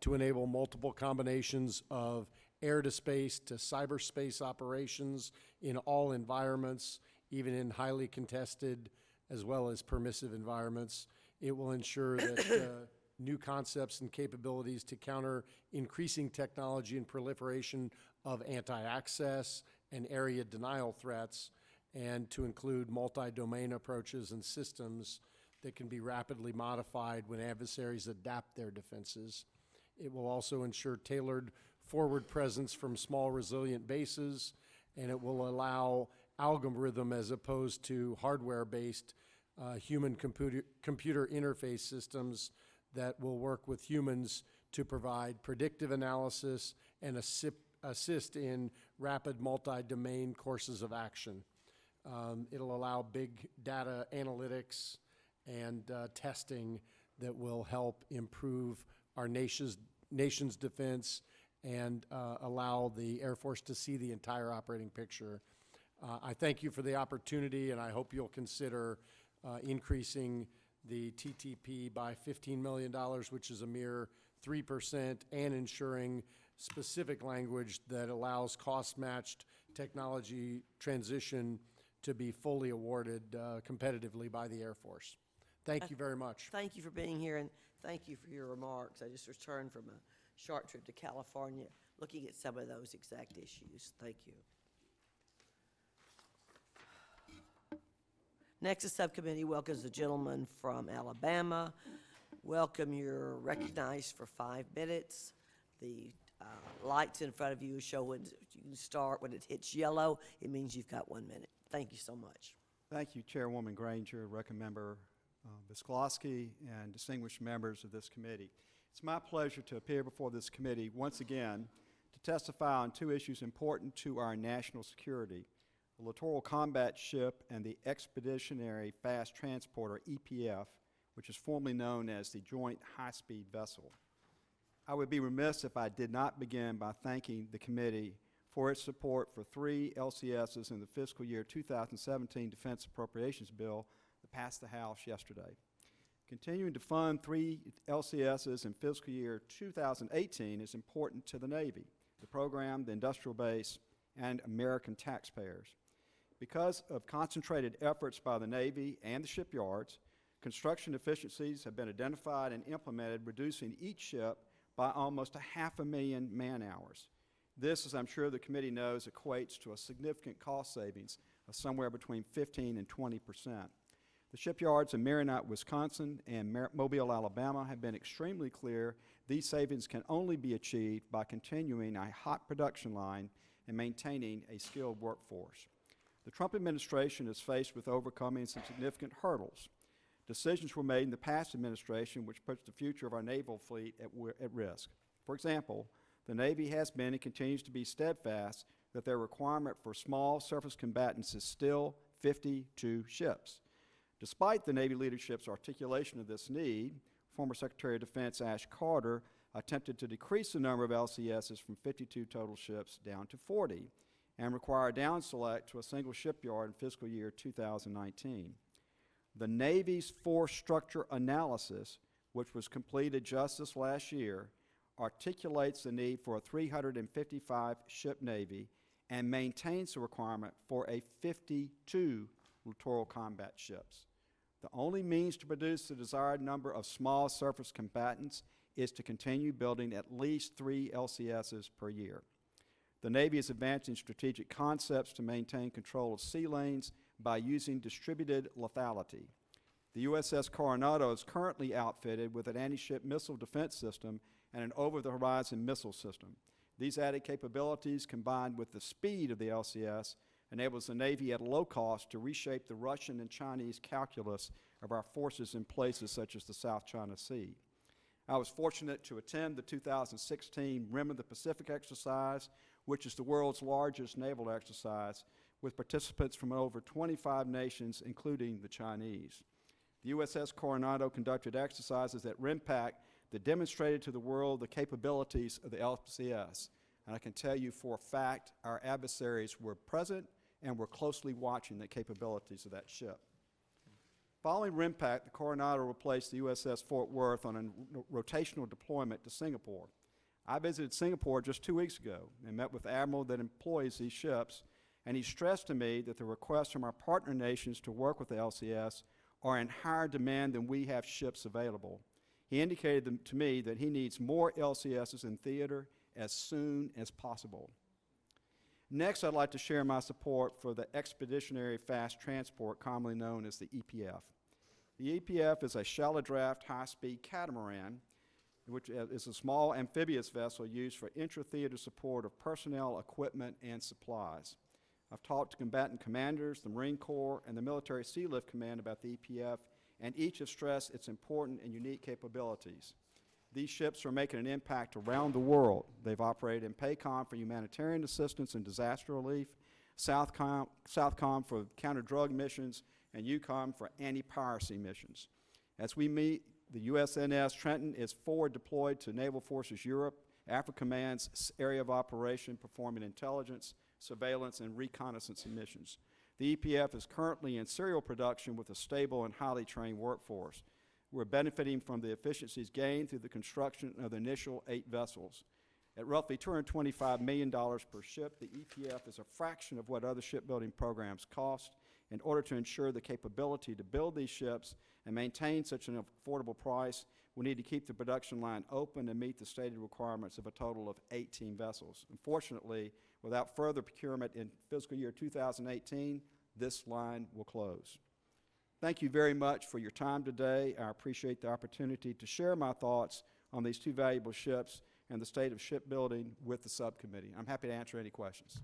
to enable multiple combinations of air-to-space to cyberspace operations in all environments, even in highly contested as well as permissive environments. It will ensure that new concepts and capabilities to counter increasing technology and proliferation of anti-access and area denial threats, and to include multi-domain approaches and systems that can be rapidly modified when adversaries adapt their defenses. It will also ensure tailored forward presence from small resilient bases, and it will allow algorithm as opposed to hardware-based human computer interface systems that will work with humans to provide predictive analysis and assist in rapid multi-domain courses of action. It'll allow big data analytics and testing that will help improve our nation's defense and allow the Air Force to see the entire operating picture. I thank you for the opportunity, and I hope you'll consider increasing the TTP by $15 million, which is a mere 3%, and ensuring specific language that allows cost-matched technology transition to be fully awarded competitively by the Air Force. Thank you very much. Thank you for being here, and thank you for your remarks. I just returned from a short trip to California looking at some of those exact issues. Thank you. Next, the subcommittee welcomes the gentleman from Alabama. Welcome. You're recognized for 5 minutes. The lights in front of you show when you can start. When it hits yellow, it means you've got 1 minute. Thank you so much. Thank you, Chairwoman Granger, Ranking Member Visklosky, and distinguished members of this committee. It's my pleasure to appear before this committee once again to testify on 2 issues important to our national security: the Littoral Combat Ship and the Expeditionary Fast Transporter, EPF, which is formerly known as the Joint High-Speed Vessel. I would be remiss if I did not begin by thanking the committee for its support for 3 LCSs in the fiscal year 2017 Defense Appropriations Bill that passed the House yesterday. Continuing to fund 3 LCSs in fiscal year 2018 is important to the Navy, the program, the industrial base, and American taxpayers. Because of concentrated efforts by the Navy and the shipyards, construction efficiencies have been identified and implemented, reducing each ship by almost 500,000 man-hours. This, as I'm sure the committee knows, equates to a significant cost savings of somewhere between 15% and 20%. The shipyards in Marinette, Wisconsin, and Mobile, Alabama, have been extremely clear these savings can only be achieved by continuing a hot production line and maintaining a skilled workforce. The Trump administration is faced with overcoming some significant hurdles. Decisions were made in the past administration which puts the future of our naval fleet at risk. For example, the Navy has been and continues to be steadfast that their requirement for small surface combatants is still 52 ships. Despite the Navy leadership's articulation of this need, former Secretary of Defense Ash Carter attempted to decrease the number of LCSs from 52 total ships down to 40 and require a down select to a single shipyard in fiscal year 2019. The Navy's force structure analysis, which was completed just this last year, articulates the need for a 355-ship Navy and maintains the requirement for a 52 littoral combat ships. The only means to produce the desired number of small surface combatants is to continue building at least 3 LCSs per year. The Navy is advancing strategic concepts to maintain control of sea lanes by using distributed lethality. The USS Coronado is currently outfitted with an anti-ship missile defense system and an over-the-horizon missile system. These added capabilities, combined with the speed of the LCS, enables the Navy at a low cost to reshape the Russian and Chinese calculus of our forces in places such as the South China Sea. I was fortunate to attend the 2016 Rim of the Pacific exercise, which is the world's largest naval exercise, with participants from over 25 nations, including the Chinese. The USS Coronado conducted exercises at RIMPAC that demonstrated to the world the capabilities of the LCS. And I can tell you for a fact, our adversaries were present and were closely watching the capabilities of that ship. Following RIMPAC, the Coronado replaced the USS Fort Worth on a rotational deployment to Singapore. I visited Singapore just 2 weeks ago and met with the admiral that employs these ships, and he stressed to me that the requests from our partner nations to work with the LCS are in higher demand than we have ships available. He indicated to me that he needs more LCSs in theater as soon as possible. Next, I'd like to share my support for the Expeditionary Fast Transport, commonly known as the EPF. The EPF is a shallow draft, high-speed catamaran, which is a small amphibious vessel used for intra-theater support of personnel, equipment, and supplies. I've talked to combatant commanders, the Marine Corps, and the Military Sea Lift Command about the EPF, and each have stressed its important and unique capabilities. These ships are making an impact around the world. They've operated in PACOM for humanitarian assistance and disaster relief, Southcom for counter-drug missions, and EUCOM for anti-piracy missions. As we meet, the USNS Trenton is forward deployed to Naval Forces Europe, Africa Command's area of operation, performing intelligence, surveillance, and reconnaissance missions. The EPF is currently in serial production with a stable and highly trained workforce. We're benefiting from the efficiencies gained through the construction of the initial 8 vessels. At roughly $225 million per ship, the EPF is a fraction of what other shipbuilding programs cost. In order to ensure the capability to build these ships and maintain such an affordable price, we need to keep the production line open and meet the stated requirements of a total of 18 vessels. Unfortunately, without further procurement in fiscal year 2018, this line will close. Thank you very much for your time today. I appreciate the opportunity to share my thoughts on these 2 valuable ships and the state of shipbuilding with the subcommittee. I'm happy to answer any questions.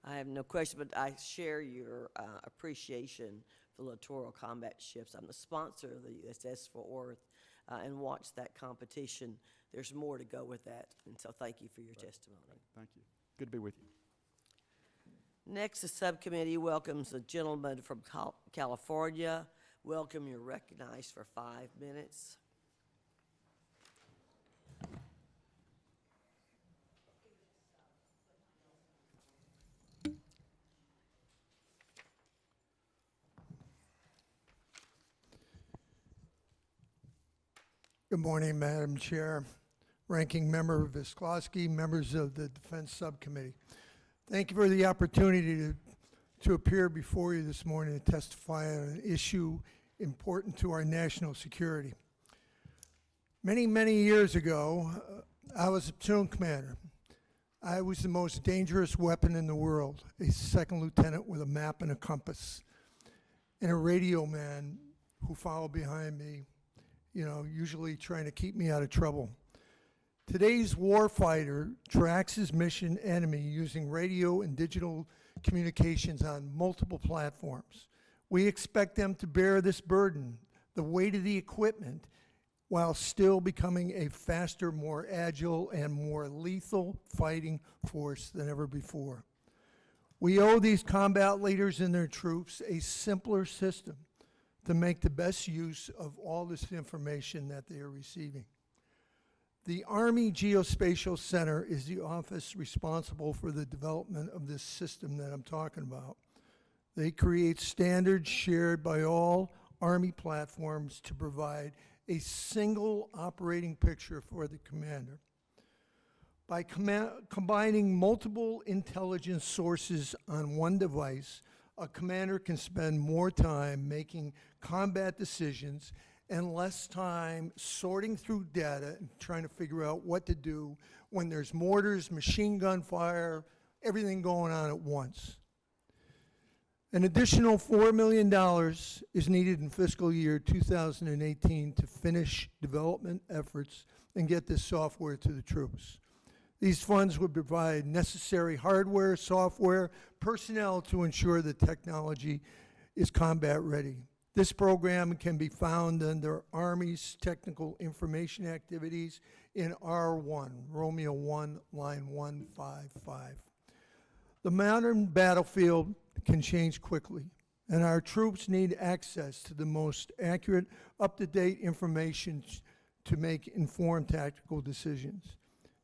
I have no question, but I share your appreciation for littoral combat ships. I'm the sponsor of the USS Fort Worth and watched that competition. There's more to go with that, and so thank you for your testimony. Thank you. Good to be with you. Next, the subcommittee welcomes a gentleman from California. Welcome, you're recognized for 5 minutes. Good morning, Madam Chair, Ranking Member Visklosky, members of the Defense Subcommittee. Thank you for the opportunity to appear before you this morning to testify on an issue important to our national security. Many, many years ago, I was a platoon commander. I was the most dangerous weapon in the world, a second lieutenant with a map and a compass, and a radio man who followed behind me, usually trying to keep me out of trouble. Today's warfighter tracks his mission enemy using radio and digital communications on multiple platforms. We expect them to bear this burden, the weight of the equipment, while still becoming a faster, more agile, and more lethal fighting force than ever before. We owe these combat leaders and their troops a simpler system to make the best use of all this information that they are receiving. The Army Geospatial Center is the office responsible for the development of this system that I'm talking about. They create standards shared by all Army platforms to provide a single operating picture for the commander. By combining multiple intelligence sources on one device, a commander can spend more time making combat decisions and less time sorting through data and trying to figure out what to do when there's mortars, machine gun fire, everything going on at once. An additional $4 million is needed in fiscal year 2018 to finish development efforts and get this software to the troops. These funds would provide necessary hardware, software, personnel to ensure the technology is combat ready. This program can be found under Army's Technical Information Activities in R1, Romeo 1, line 155. The modern battlefield can change quickly, and our troops need access to the most accurate, up-to-date information to make informed tactical decisions.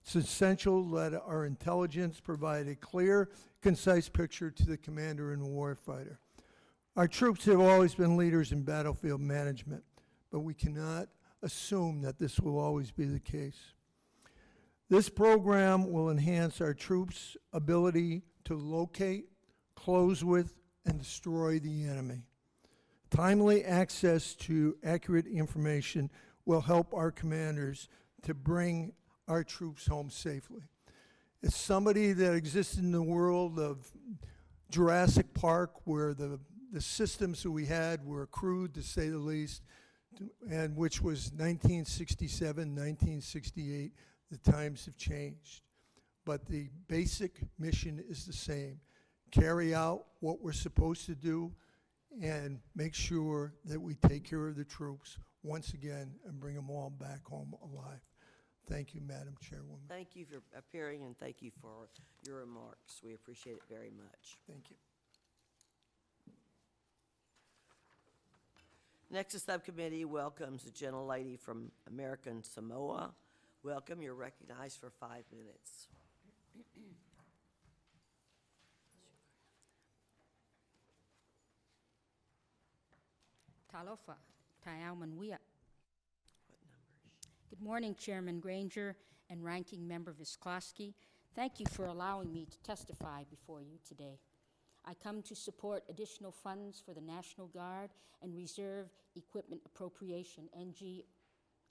It's essential that our intelligence provide a clear, concise picture to the commander and warfighter. Our troops have always been leaders in battlefield management, but we cannot assume that this will always be the case. This program will enhance our troops' ability to locate, close with, and destroy the enemy. Timely access to accurate information will help our commanders to bring our troops home safely. As somebody that existed in the world of Jurassic Park, where the systems that we had were crude, to say the least, and which was 1967, 1968, the times have changed. But the basic mission is the same. Carry out what we're supposed to do and make sure that we take care of the troops once again and bring them all back home alive. Thank you, Madam Chairwoman. Thank you for appearing, and thank you for your remarks. We appreciate it very much. Thank you. Next, the subcommittee welcomes the gentlelady from American Samoa. Welcome. You're recognized for 5 minutes. Talofa, Taiaumanwia. Good morning, Chairman Granger and Ranking Member Visclosky. Thank you for allowing me to testify before you today. I come to support additional funds for the National Guard and Reserve Equipment Appropriation,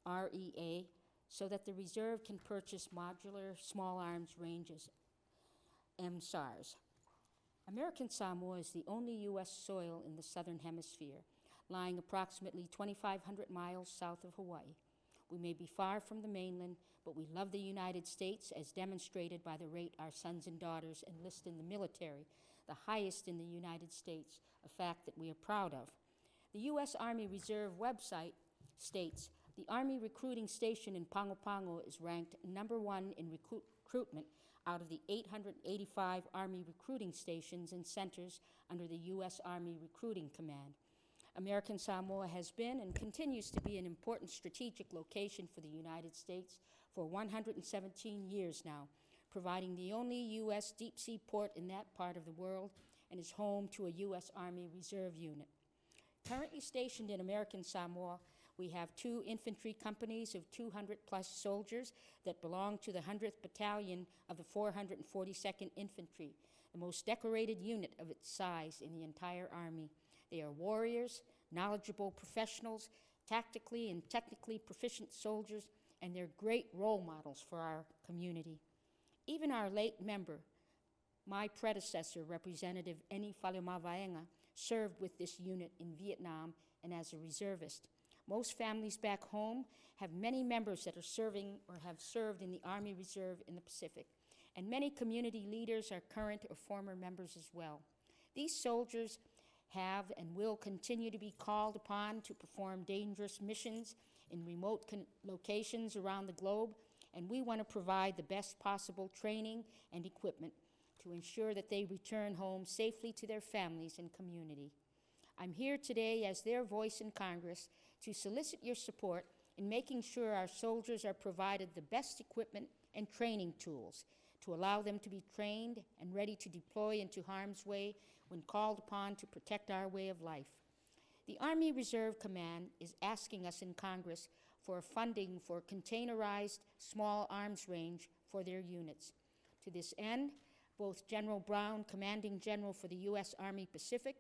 NGREA, so that the Reserve can purchase modular small arms ranges, MSARs. American Samoa is the only U.S. soil in the Southern Hemisphere, lying approximately 2,500 miles south of Hawaii. We may be far from the mainland, but we love the United States, as demonstrated by the rate our sons and daughters enlist in the military, the highest in the United States, a fact that we are proud of. The U.S. Army Reserve website states, the Army recruiting station in Pago Pago is ranked #1 in recruitment out of the 885 Army recruiting stations and centers under the U.S. Army Recruiting Command. American Samoa has been and continues to be an important strategic location for the United States for 117 years now, providing the only U.S. deep-sea port in that part of the world, and is home to a U.S. Army Reserve unit. Currently stationed in American Samoa, we have 2 infantry companies of 200-plus soldiers that belong to the 100th Battalion of the 442nd Infantry, the most decorated unit of its size in the entire Army. They are warriors, knowledgeable professionals, tactically and technically proficient soldiers, and they're great role models for our community. Even our late member, my predecessor, Representative Eni Falumavaenga, served with this unit in Vietnam and as a reservist. Most families back home have many members that are serving or have served in the Army Reserve in the Pacific, and many community leaders are current or former members as well. These soldiers have and will continue to be called upon to perform dangerous missions in remote locations around the globe, and we want to provide the best possible training and equipment to ensure that they return home safely to their families and community. I'm here today as their voice in Congress to solicit your support in making sure our soldiers are provided the best equipment and training tools to allow them to be trained and ready to deploy into harm's way when called upon to protect our way of life. The Army Reserve Command is asking us in Congress for funding for containerized small arms range for their units. To this end, both General Brown, Commanding General for the U.S. Army Pacific,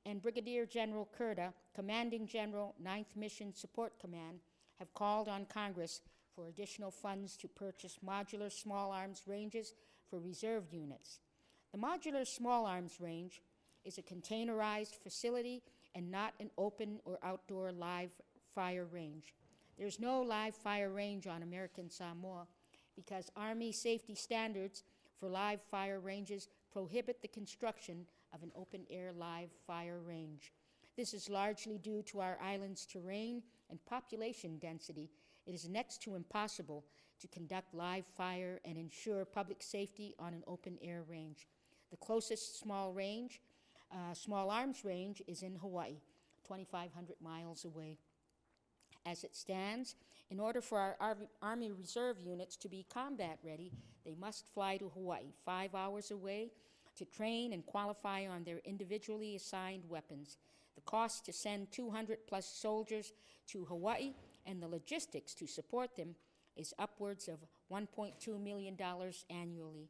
and Brigadier General Kurta, Commanding General, 9th Mission Support Command, have called on Congress for additional funds to purchase modular small arms ranges for reserve units. The modular small arms range is a containerized facility and not an open or outdoor live fire range. There's no live fire range on American Samoa because Army safety standards for live fire ranges prohibit the construction of an open-air live fire range. This is largely due to our island's terrain and population density. It is next to impossible to conduct live fire and ensure public safety on an open-air range. The closest small arms range is in Hawaii, 2,500 miles away. As it stands, in order for our Army Reserve units to be combat ready, they must fly to Hawaii, 5 hours away, to train and qualify on their individually assigned weapons. The cost to send 200-plus soldiers to Hawaii and the logistics to support them is upwards of $1.2 million annually.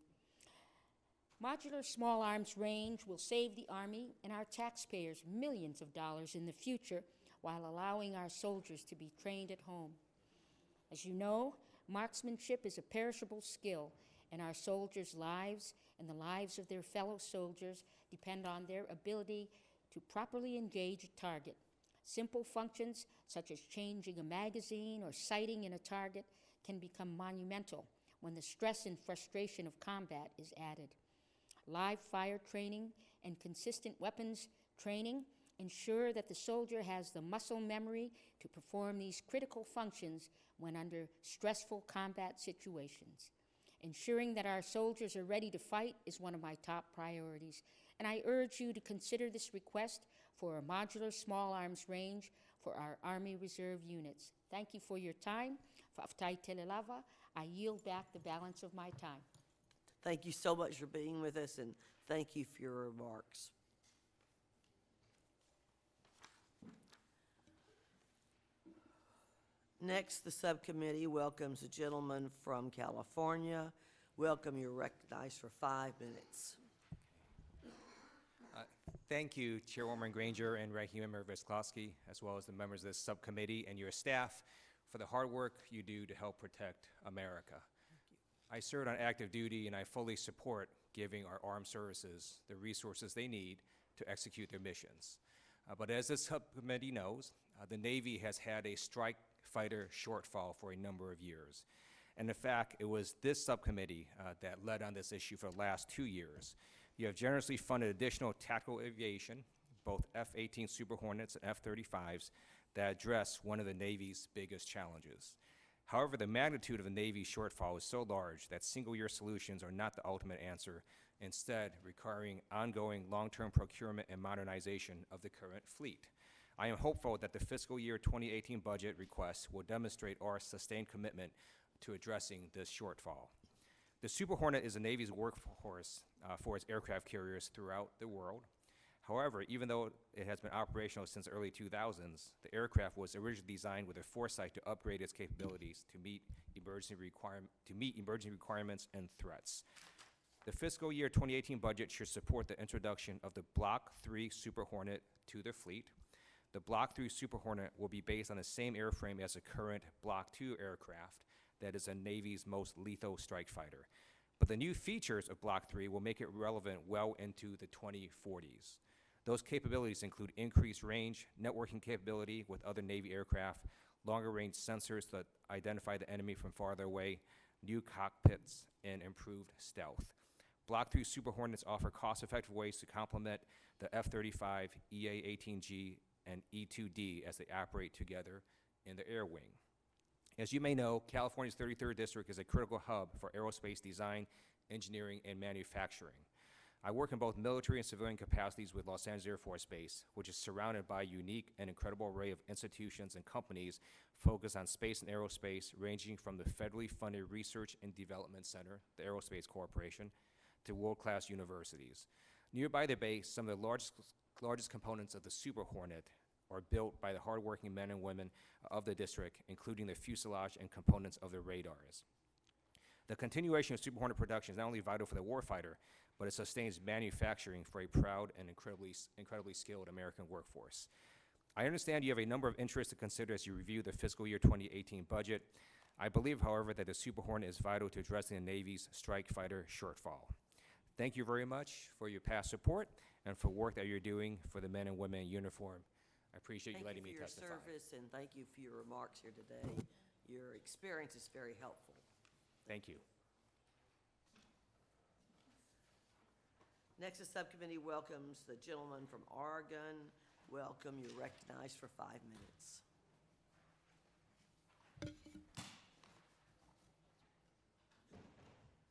Modular small arms range will save the Army and our taxpayers millions of dollars in the future while allowing our soldiers to be trained at home. As you know, marksmanship is a perishable skill, and our soldiers' lives and the lives of their fellow soldiers depend on their ability to properly engage a target. Simple functions such as changing a magazine or sighting in a target can become monumental when the stress and frustration of combat is added. Live fire training and consistent weapons training ensure that the soldier has the muscle memory to perform these critical functions when under stressful combat situations. Ensuring that our soldiers are ready to fight is one of my top priorities, and I urge you to consider this request for a modular small arms range for our Army Reserve units. Thank you for your time. Fa'afetai telelava. I yield back the balance of my time. Thank you so much for being with us, and thank you for your remarks. Next, the subcommittee welcomes a gentleman from California. Welcome. You're recognized for 5 minutes. Thank you, Chairwoman Granger and Ranking Member Visklowski, as well as the members of this subcommittee and your staff for the hard work you do to help protect America. I served on active duty, and I fully support giving our armed services the resources they need to execute their missions. But as this subcommittee knows, the Navy has had a strike fighter shortfall for a number of years. And in fact, it was this subcommittee that led on this issue for the last 2 years. You have generously funded additional tactical aviation, both F-18 Super Hornets and F-35s, that address one of the Navy's biggest challenges. However, the magnitude of the Navy's shortfall is so large that single-year solutions are not the ultimate answer, instead requiring ongoing long-term procurement and modernization of the current fleet. I am hopeful that the fiscal year 2018 budget request will demonstrate our sustained commitment to addressing this shortfall. The Super Hornet is the Navy's workhorse for its aircraft carriers throughout the world. However, even though it has been operational since the early 2000s, the aircraft was originally designed with a foresight to upgrade its capabilities to meet emergency requirements and threats. The fiscal year 2018 budget should support the introduction of the Block 3 Super Hornet to the fleet. The Block 3 Super Hornet will be based on the same airframe as the current Block 2 aircraft that is the Navy's most lethal strike fighter. But the new features of Block 3 will make it relevant well into the 2040s. Those capabilities include increased range, networking capability with other Navy aircraft, longer range sensors that identify the enemy from farther away, new cockpits, and improved stealth. Block 3 Super Hornets offer cost-effective ways to complement the F-35, EA-18G, and E-2D as they operate together in the air wing. As you may know, California's 33rd District is a critical hub for aerospace design, engineering, and manufacturing. I work in both military and civilian capacities with Los Angeles Air Force Base, which is surrounded by a unique and incredible array of institutions and companies focused on space and aerospace, ranging from the federally funded Research and Development Center, the Aerospace Corporation, to world-class universities. Nearby the base, some of the largest components of the Super Hornet are built by the hardworking men and women of the district, including the fuselage and components of the radars. The continuation of Super Hornet production is not only vital for the warfighter, but it sustains manufacturing for a proud and incredibly skilled American workforce. I understand you have a number of interests to consider as you review the fiscal year 2018 budget. I believe, however, that the Super Hornet is vital to addressing the Navy's strike fighter shortfall. Thank you very much for your past support and for work that you're doing for the men and women in uniform. I appreciate you letting me testify. Thank you for your service, and thank you for your remarks here today. Your experience is very helpful. Thank you. Next, the subcommittee welcomes the gentleman from Oregon. Welcome. You're recognized for 5 minutes.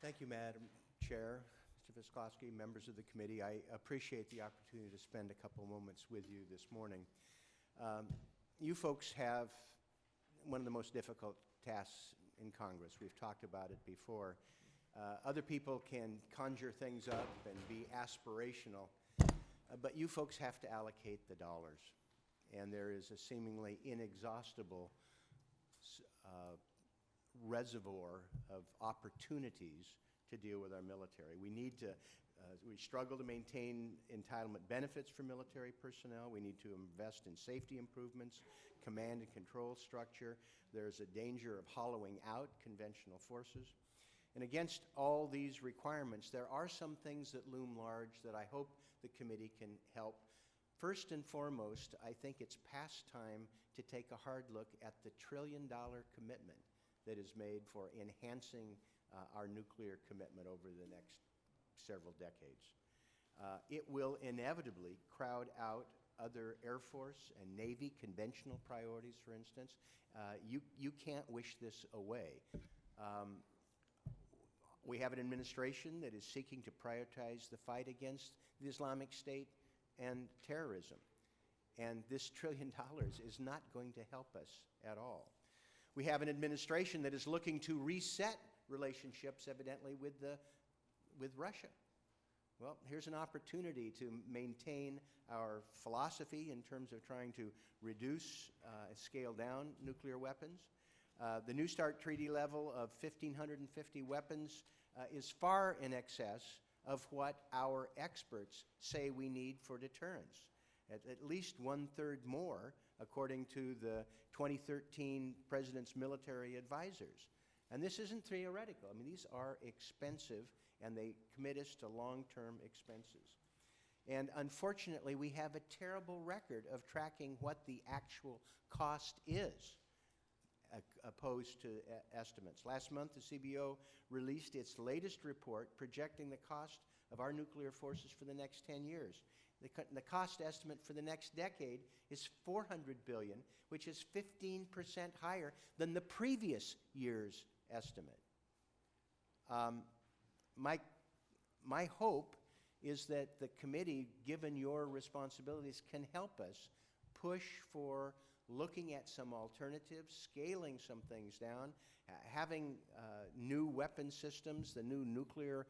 Thank you, Madam Chair, Mr. Visklosky, members of the committee. I appreciate the opportunity to spend a couple moments with you this morning. You folks have one of the most difficult tasks in Congress. We've talked about it before. Other people can conjure things up and be aspirational, but you folks have to allocate the dollars. And there is a seemingly inexhaustible reservoir of opportunities to deal with our military. We struggle to maintain entitlement benefits for military personnel. We need to invest in safety improvements, command and control structure. There's a danger of hollowing out conventional forces. And against all these requirements, there are some things that loom large that I hope the committee can help. First and foremost, I think it's past time to take a hard look at the $1 trillion commitment that is made for enhancing our nuclear commitment over the next several decades. It will inevitably crowd out other Air Force and Navy conventional priorities, for instance. You can't wish this away. We have an administration that is seeking to prioritize the fight against the Islamic State and terrorism. And this $1 trillion is not going to help us at all. We have an administration that is looking to reset relationships, evidently, with Russia. Well, here's an opportunity to maintain our philosophy in terms of trying to reduce, scale down nuclear weapons. The New START treaty level of 1,550 weapons is far in excess of what our experts say we need for deterrence. At least 1/3 more, according to the 2013 President's military advisors. And this isn't theoretical. I mean, these are expensive, and they commit us to long-term expenses. And unfortunately, we have a terrible record of tracking what the actual cost is, opposed to estimates. Last month, the CBO released its latest report projecting the cost of our nuclear forces for the next 10 years. The cost estimate for the next decade is $400 billion, which is 15% higher than the previous year's estimate. My hope is that the committee, given your responsibilities, can help us push for looking at some alternatives, scaling some things down, having new weapon systems, the new nuclear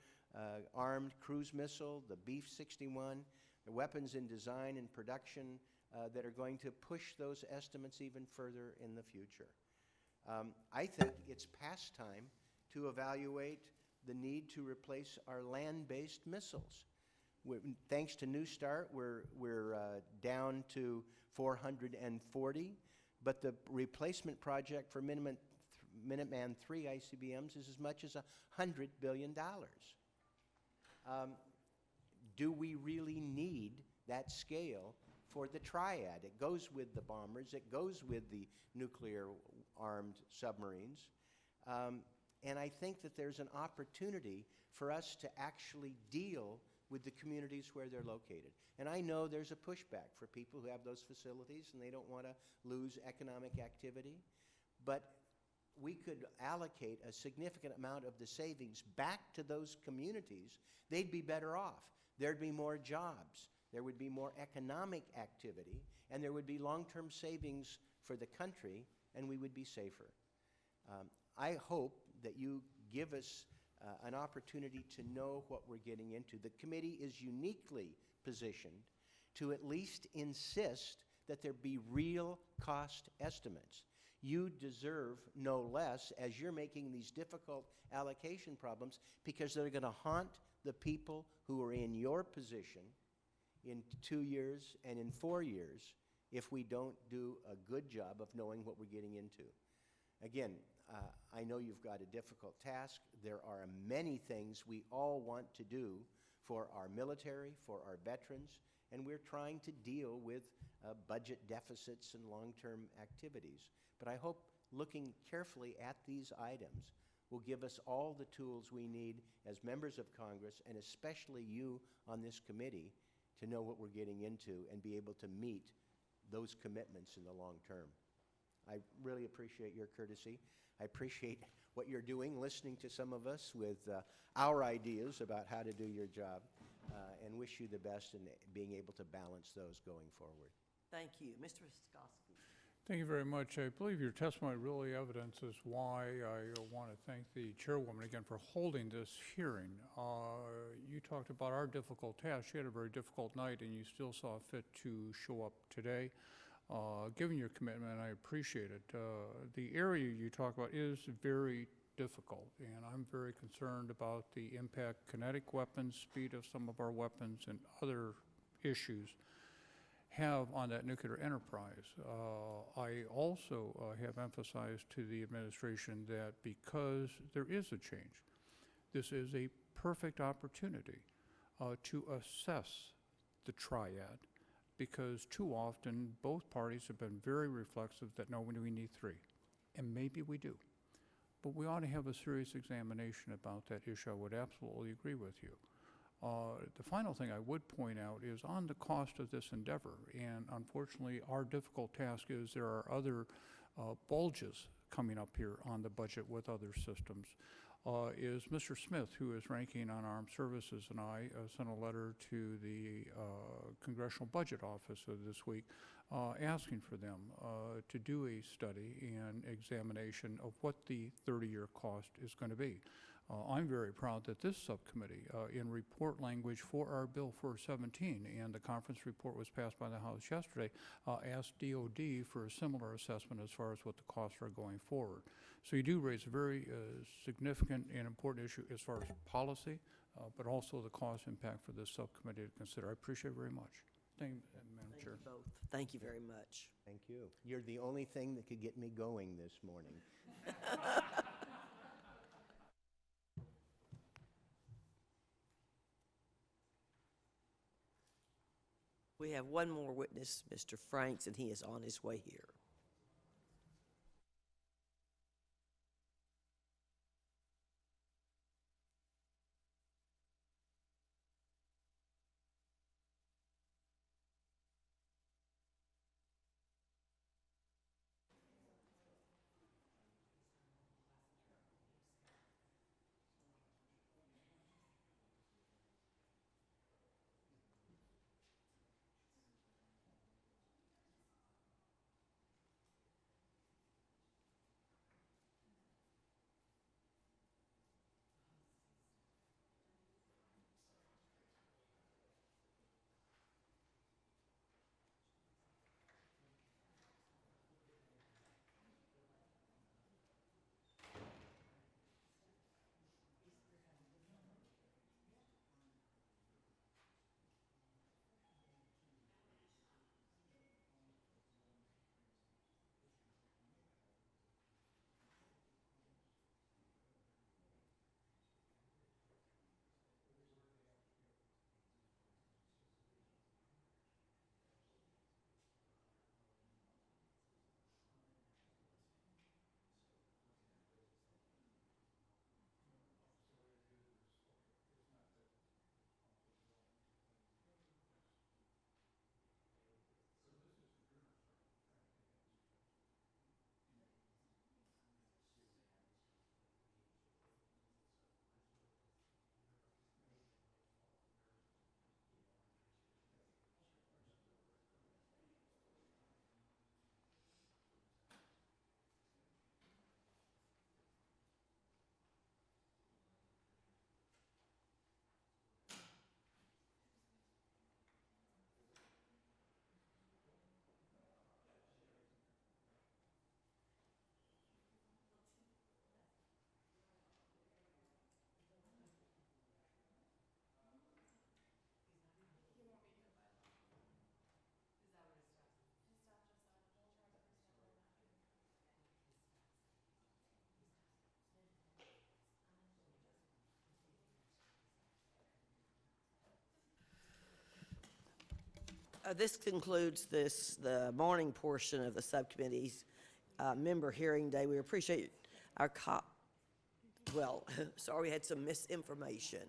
armed cruise missile, the Beef-61, the weapons in design and production that are going to push those estimates even further in the future. I think it's past time to evaluate the need to replace our land-based missiles. Thanks to New START, we're down to 440, but the replacement project for Minuteman III ICBMs is as much as $100 billion. Do we really need that scale for the triad? It goes with the bombers, it goes with the nuclear-armed submarines, and I think that there's an opportunity for us to actually deal with the communities where they're located. And I know there's a pushback for people who have those facilities and they don't want to lose economic activity. But we could allocate a significant amount of the savings back to those communities, they'd be better off. There'd be more jobs, there would be more economic activity, and there would be long-term savings for the country, and we would be safer. I hope that you give us an opportunity to know what we're getting into. The committee is uniquely positioned to at least insist that there be real cost estimates. You deserve no less as you're making these difficult allocation problems, because they're going to haunt the people who are in your position in 2 years and in 4 years if we don't do a good job of knowing what we're getting into. Again, I know you've got a difficult task. There are many things we all want to do for our military, for our veterans, and we're trying to deal with budget deficits and long-term activities. But I hope looking carefully at these items will give us all the tools we need as members of Congress, and especially you on this committee, to know what we're getting into and be able to meet those commitments in the long term. I really appreciate your courtesy. I appreciate what you're doing, listening to some of us with our ideas about how to do your job, and wish you the best in being able to balance those going forward. Thank you. Mr. Voskowski. Thank you very much. I believe your testimony really evidences why I want to thank the chairwoman again for holding this hearing. You talked about our difficult task. You had a very difficult night, and you still saw fit to show up today. Given your commitment, I appreciate it. The area you talk about is very difficult, and I'm very concerned about the impact kinetic weapons, speed of some of our weapons, and other issues have on that nuclear enterprise. I also have emphasized to the administration that because there is a change, this is a perfect opportunity to assess the triad, because too often both parties have been very reflexive that no, we need three, and maybe we do. But we ought to have a serious examination about that issue. I would absolutely agree with you. The final thing I would point out is on the cost of this endeavor, and unfortunately our difficult task is there are other bulges coming up here on the budget with other systems, is Mr. Smith, who is ranking on Armed Services, and I sent a letter to the Congressional Budget Office this week asking for them to do a study and examination of what the 30-year cost is going to be. I'm very proud that this subcommittee, in report language for our Bill 417, and the conference report was passed by the House yesterday, asked DOD for a similar assessment as far as what the costs are going forward. So you do raise a very significant and important issue as far as policy, but also the cost impact for this subcommittee to consider. I appreciate it very much. Thank you, Madam Chair. Thank you both. Thank you very much. Thank you. You're the only thing that could get me going this morning. We have one more witness, Mr. Franks, and he is on his way here. This concludes the morning portion of the subcommittee's member hearing day. We appreciate our sorry we had some misinformation,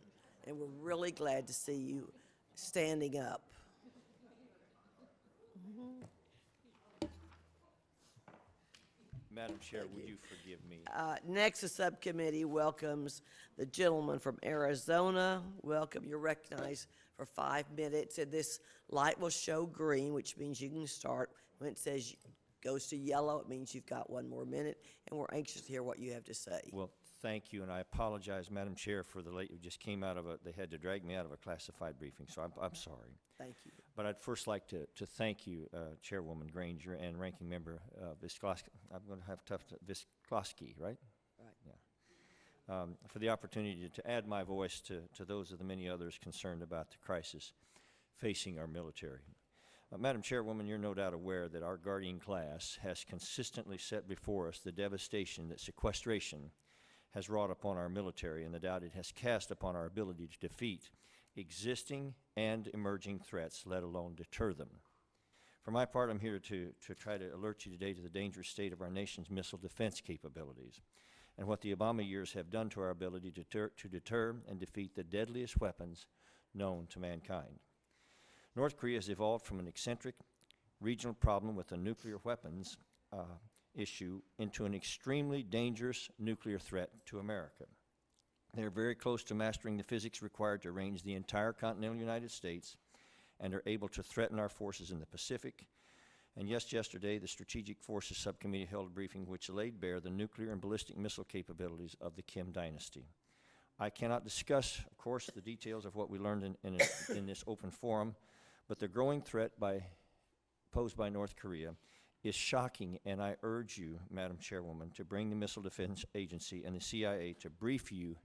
and we're really glad to see you standing up. Madam Chair, would you forgive me? Next, the subcommittee welcomes the gentleman from Arizona. Welcome. You're recognized for 5 minutes, and this light will show green, which means you can start. When it says goes to yellow, it means you've got 1 more minute, and we're anxious to hear what you have to say. Well, thank you, and I apologize, Madam Chair, for the late. We just came out of they had to drag me out of a classified briefing, so I'm sorry. Thank you. But I'd first like to thank you, Chairwoman Granger and Ranking Member Visklosky. I'm going to have Visklosky, right? Right. Yeah. For the opportunity to add my voice to those of the many others concerned about the crisis facing our military. Madam Chairwoman, you're no doubt aware that our guardian class has consistently set before us the devastation that sequestration has wrought upon our military and the doubt it has cast upon our ability to defeat existing and emerging threats, let alone deter them. For my part, I'm here to try to alert you today to the dangerous state of our nation's missile defense capabilities and what the Obama years have done to our ability to deter and defeat the deadliest weapons known to mankind. North Korea has evolved from an eccentric regional problem with a nuclear weapons issue into an extremely dangerous nuclear threat to America. They are very close to mastering the physics required to range the entire continental United States and are able to threaten our forces in the Pacific. And yesterday, the Strategic Forces Subcommittee held a briefing which laid bare the nuclear and ballistic missile capabilities of the Kim dynasty. I cannot discuss, of course, the details of what we learned in this open forum, but the growing threat posed by North Korea is shocking, and I urge you, Madam Chairwoman, to bring the Missile Defense Agency and the CIA to brief you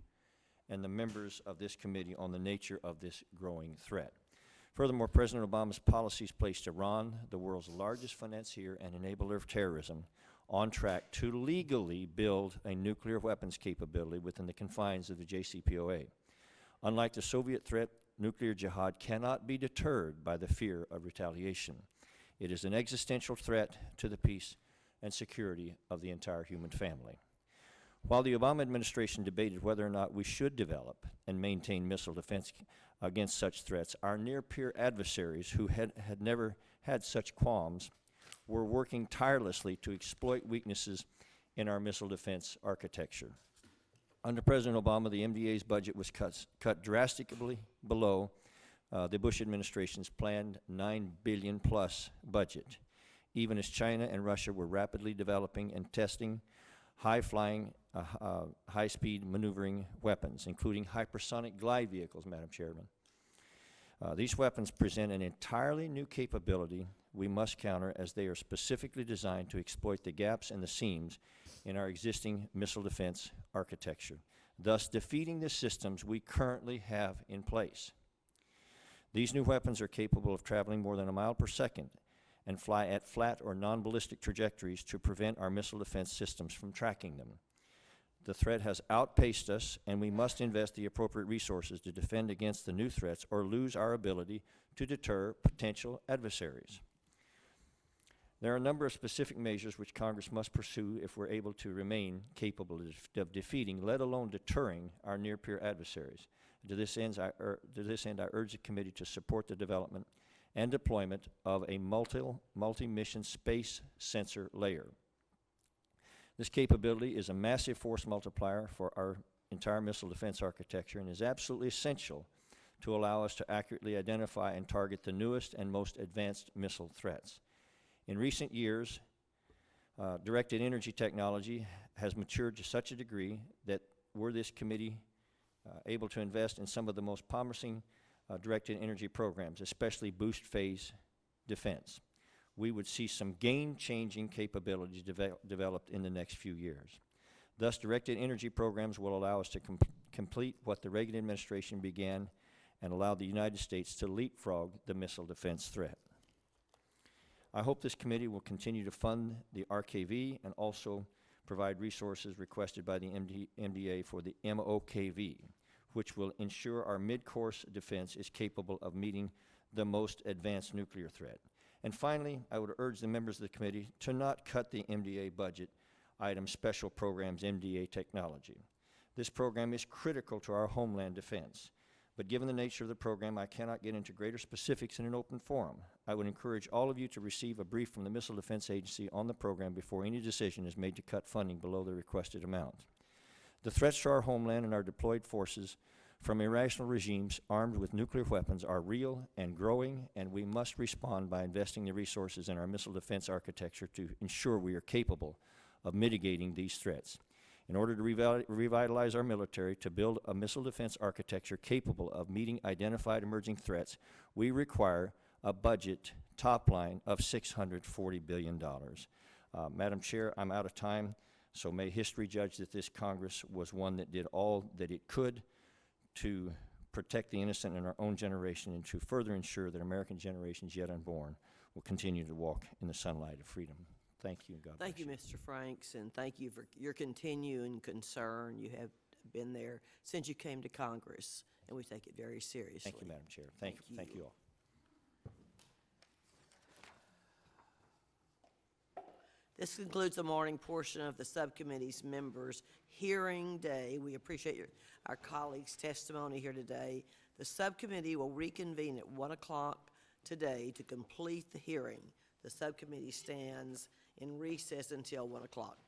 and the members of this committee on the nature of this growing threat. Furthermore, President Obama's policies placed Iran, the world's largest financier and enabler of terrorism, on track to legally build a nuclear weapons capability within the confines of the JCPOA. Unlike the Soviet threat, nuclear jihad cannot be deterred by the fear of retaliation. It is an existential threat to the peace and security of the entire human family. While the Obama administration debated whether or not we should develop and maintain missile defense against such threats, our near-peer adversaries who had never had such qualms were working tirelessly to exploit weaknesses in our missile defense architecture. Under President Obama, the MDA's budget was cut drastically below the Bush administration's planned $9 billion plus budget, even as China and Russia were rapidly developing and testing high-flying, high-speed maneuvering weapons, including hypersonic glide vehicles, Madam Chairman. These weapons present an entirely new capability we must counter, as they are specifically designed to exploit the gaps and the seams in our existing missile defense architecture, thus defeating the systems we currently have in place. These new weapons are capable of traveling more than a mile per second and fly at flat or non-ballistic trajectories to prevent our missile defense systems from tracking them. The threat has outpaced us, and we must invest the appropriate resources to defend against the new threats or lose our ability to deter potential adversaries. There are a number of specific measures which Congress must pursue if we're able to remain capable of defeating, let alone deterring, our near-peer adversaries. To this end, I urge the committee to support the development and deployment of a multi-mission space sensor layer. This capability is a massive force multiplier for our entire missile defense architecture and is absolutely essential to allow us to accurately identify and target the newest and most advanced missile threats. In recent years, directed energy technology has matured to such a degree that were this committee able to invest in some of the most promising directed energy programs, especially boost phase defense, we would see some game-changing capabilities developed in the next few years. Thus, directed energy programs will allow us to complete what the Reagan administration began and allow the United States to leapfrog the missile defense threat. I hope this committee will continue to fund the RKV and also provide resources requested by the MDA for the MOKV, which will ensure our mid-course defense is capable of meeting the most advanced nuclear threat. And finally, I would urge the members of the committee to not cut the MDA budget item Special Programs MDA Technology. This program is critical to our homeland defense. But given the nature of the program, I cannot get into greater specifics in an open forum. I would encourage all of you to receive a brief from the Missile Defense Agency on the program before any decision is made to cut funding below the requested amount. The threats to our homeland and our deployed forces from irrational regimes armed with nuclear weapons are real and growing, and we must respond by investing the resources in our missile defense architecture to ensure we are capable of mitigating these threats. In order to revitalize our military, to build a missile defense architecture capable of meeting identified emerging threats, we require a budget top line of $640 billion. Madam Chair, I'm out of time, so may history judge that this Congress was one that did all that it could to protect the innocent in our own generation and to further ensure that American generations yet unborn will continue to walk in the sunlight of freedom. Thank you, and God bless you. Thank you, Mr. Franks, and thank you for your continuing concern. You have been there since you came to Congress, and we take it very seriously. Thank you, Madam Chair. Thank you all. This concludes the morning portion of the subcommittee's members' hearing day. We appreciate our colleagues' testimony here today. The subcommittee will reconvene at 1 o'clock today to complete the hearing. The subcommittee stands in recess until 1 o'clock.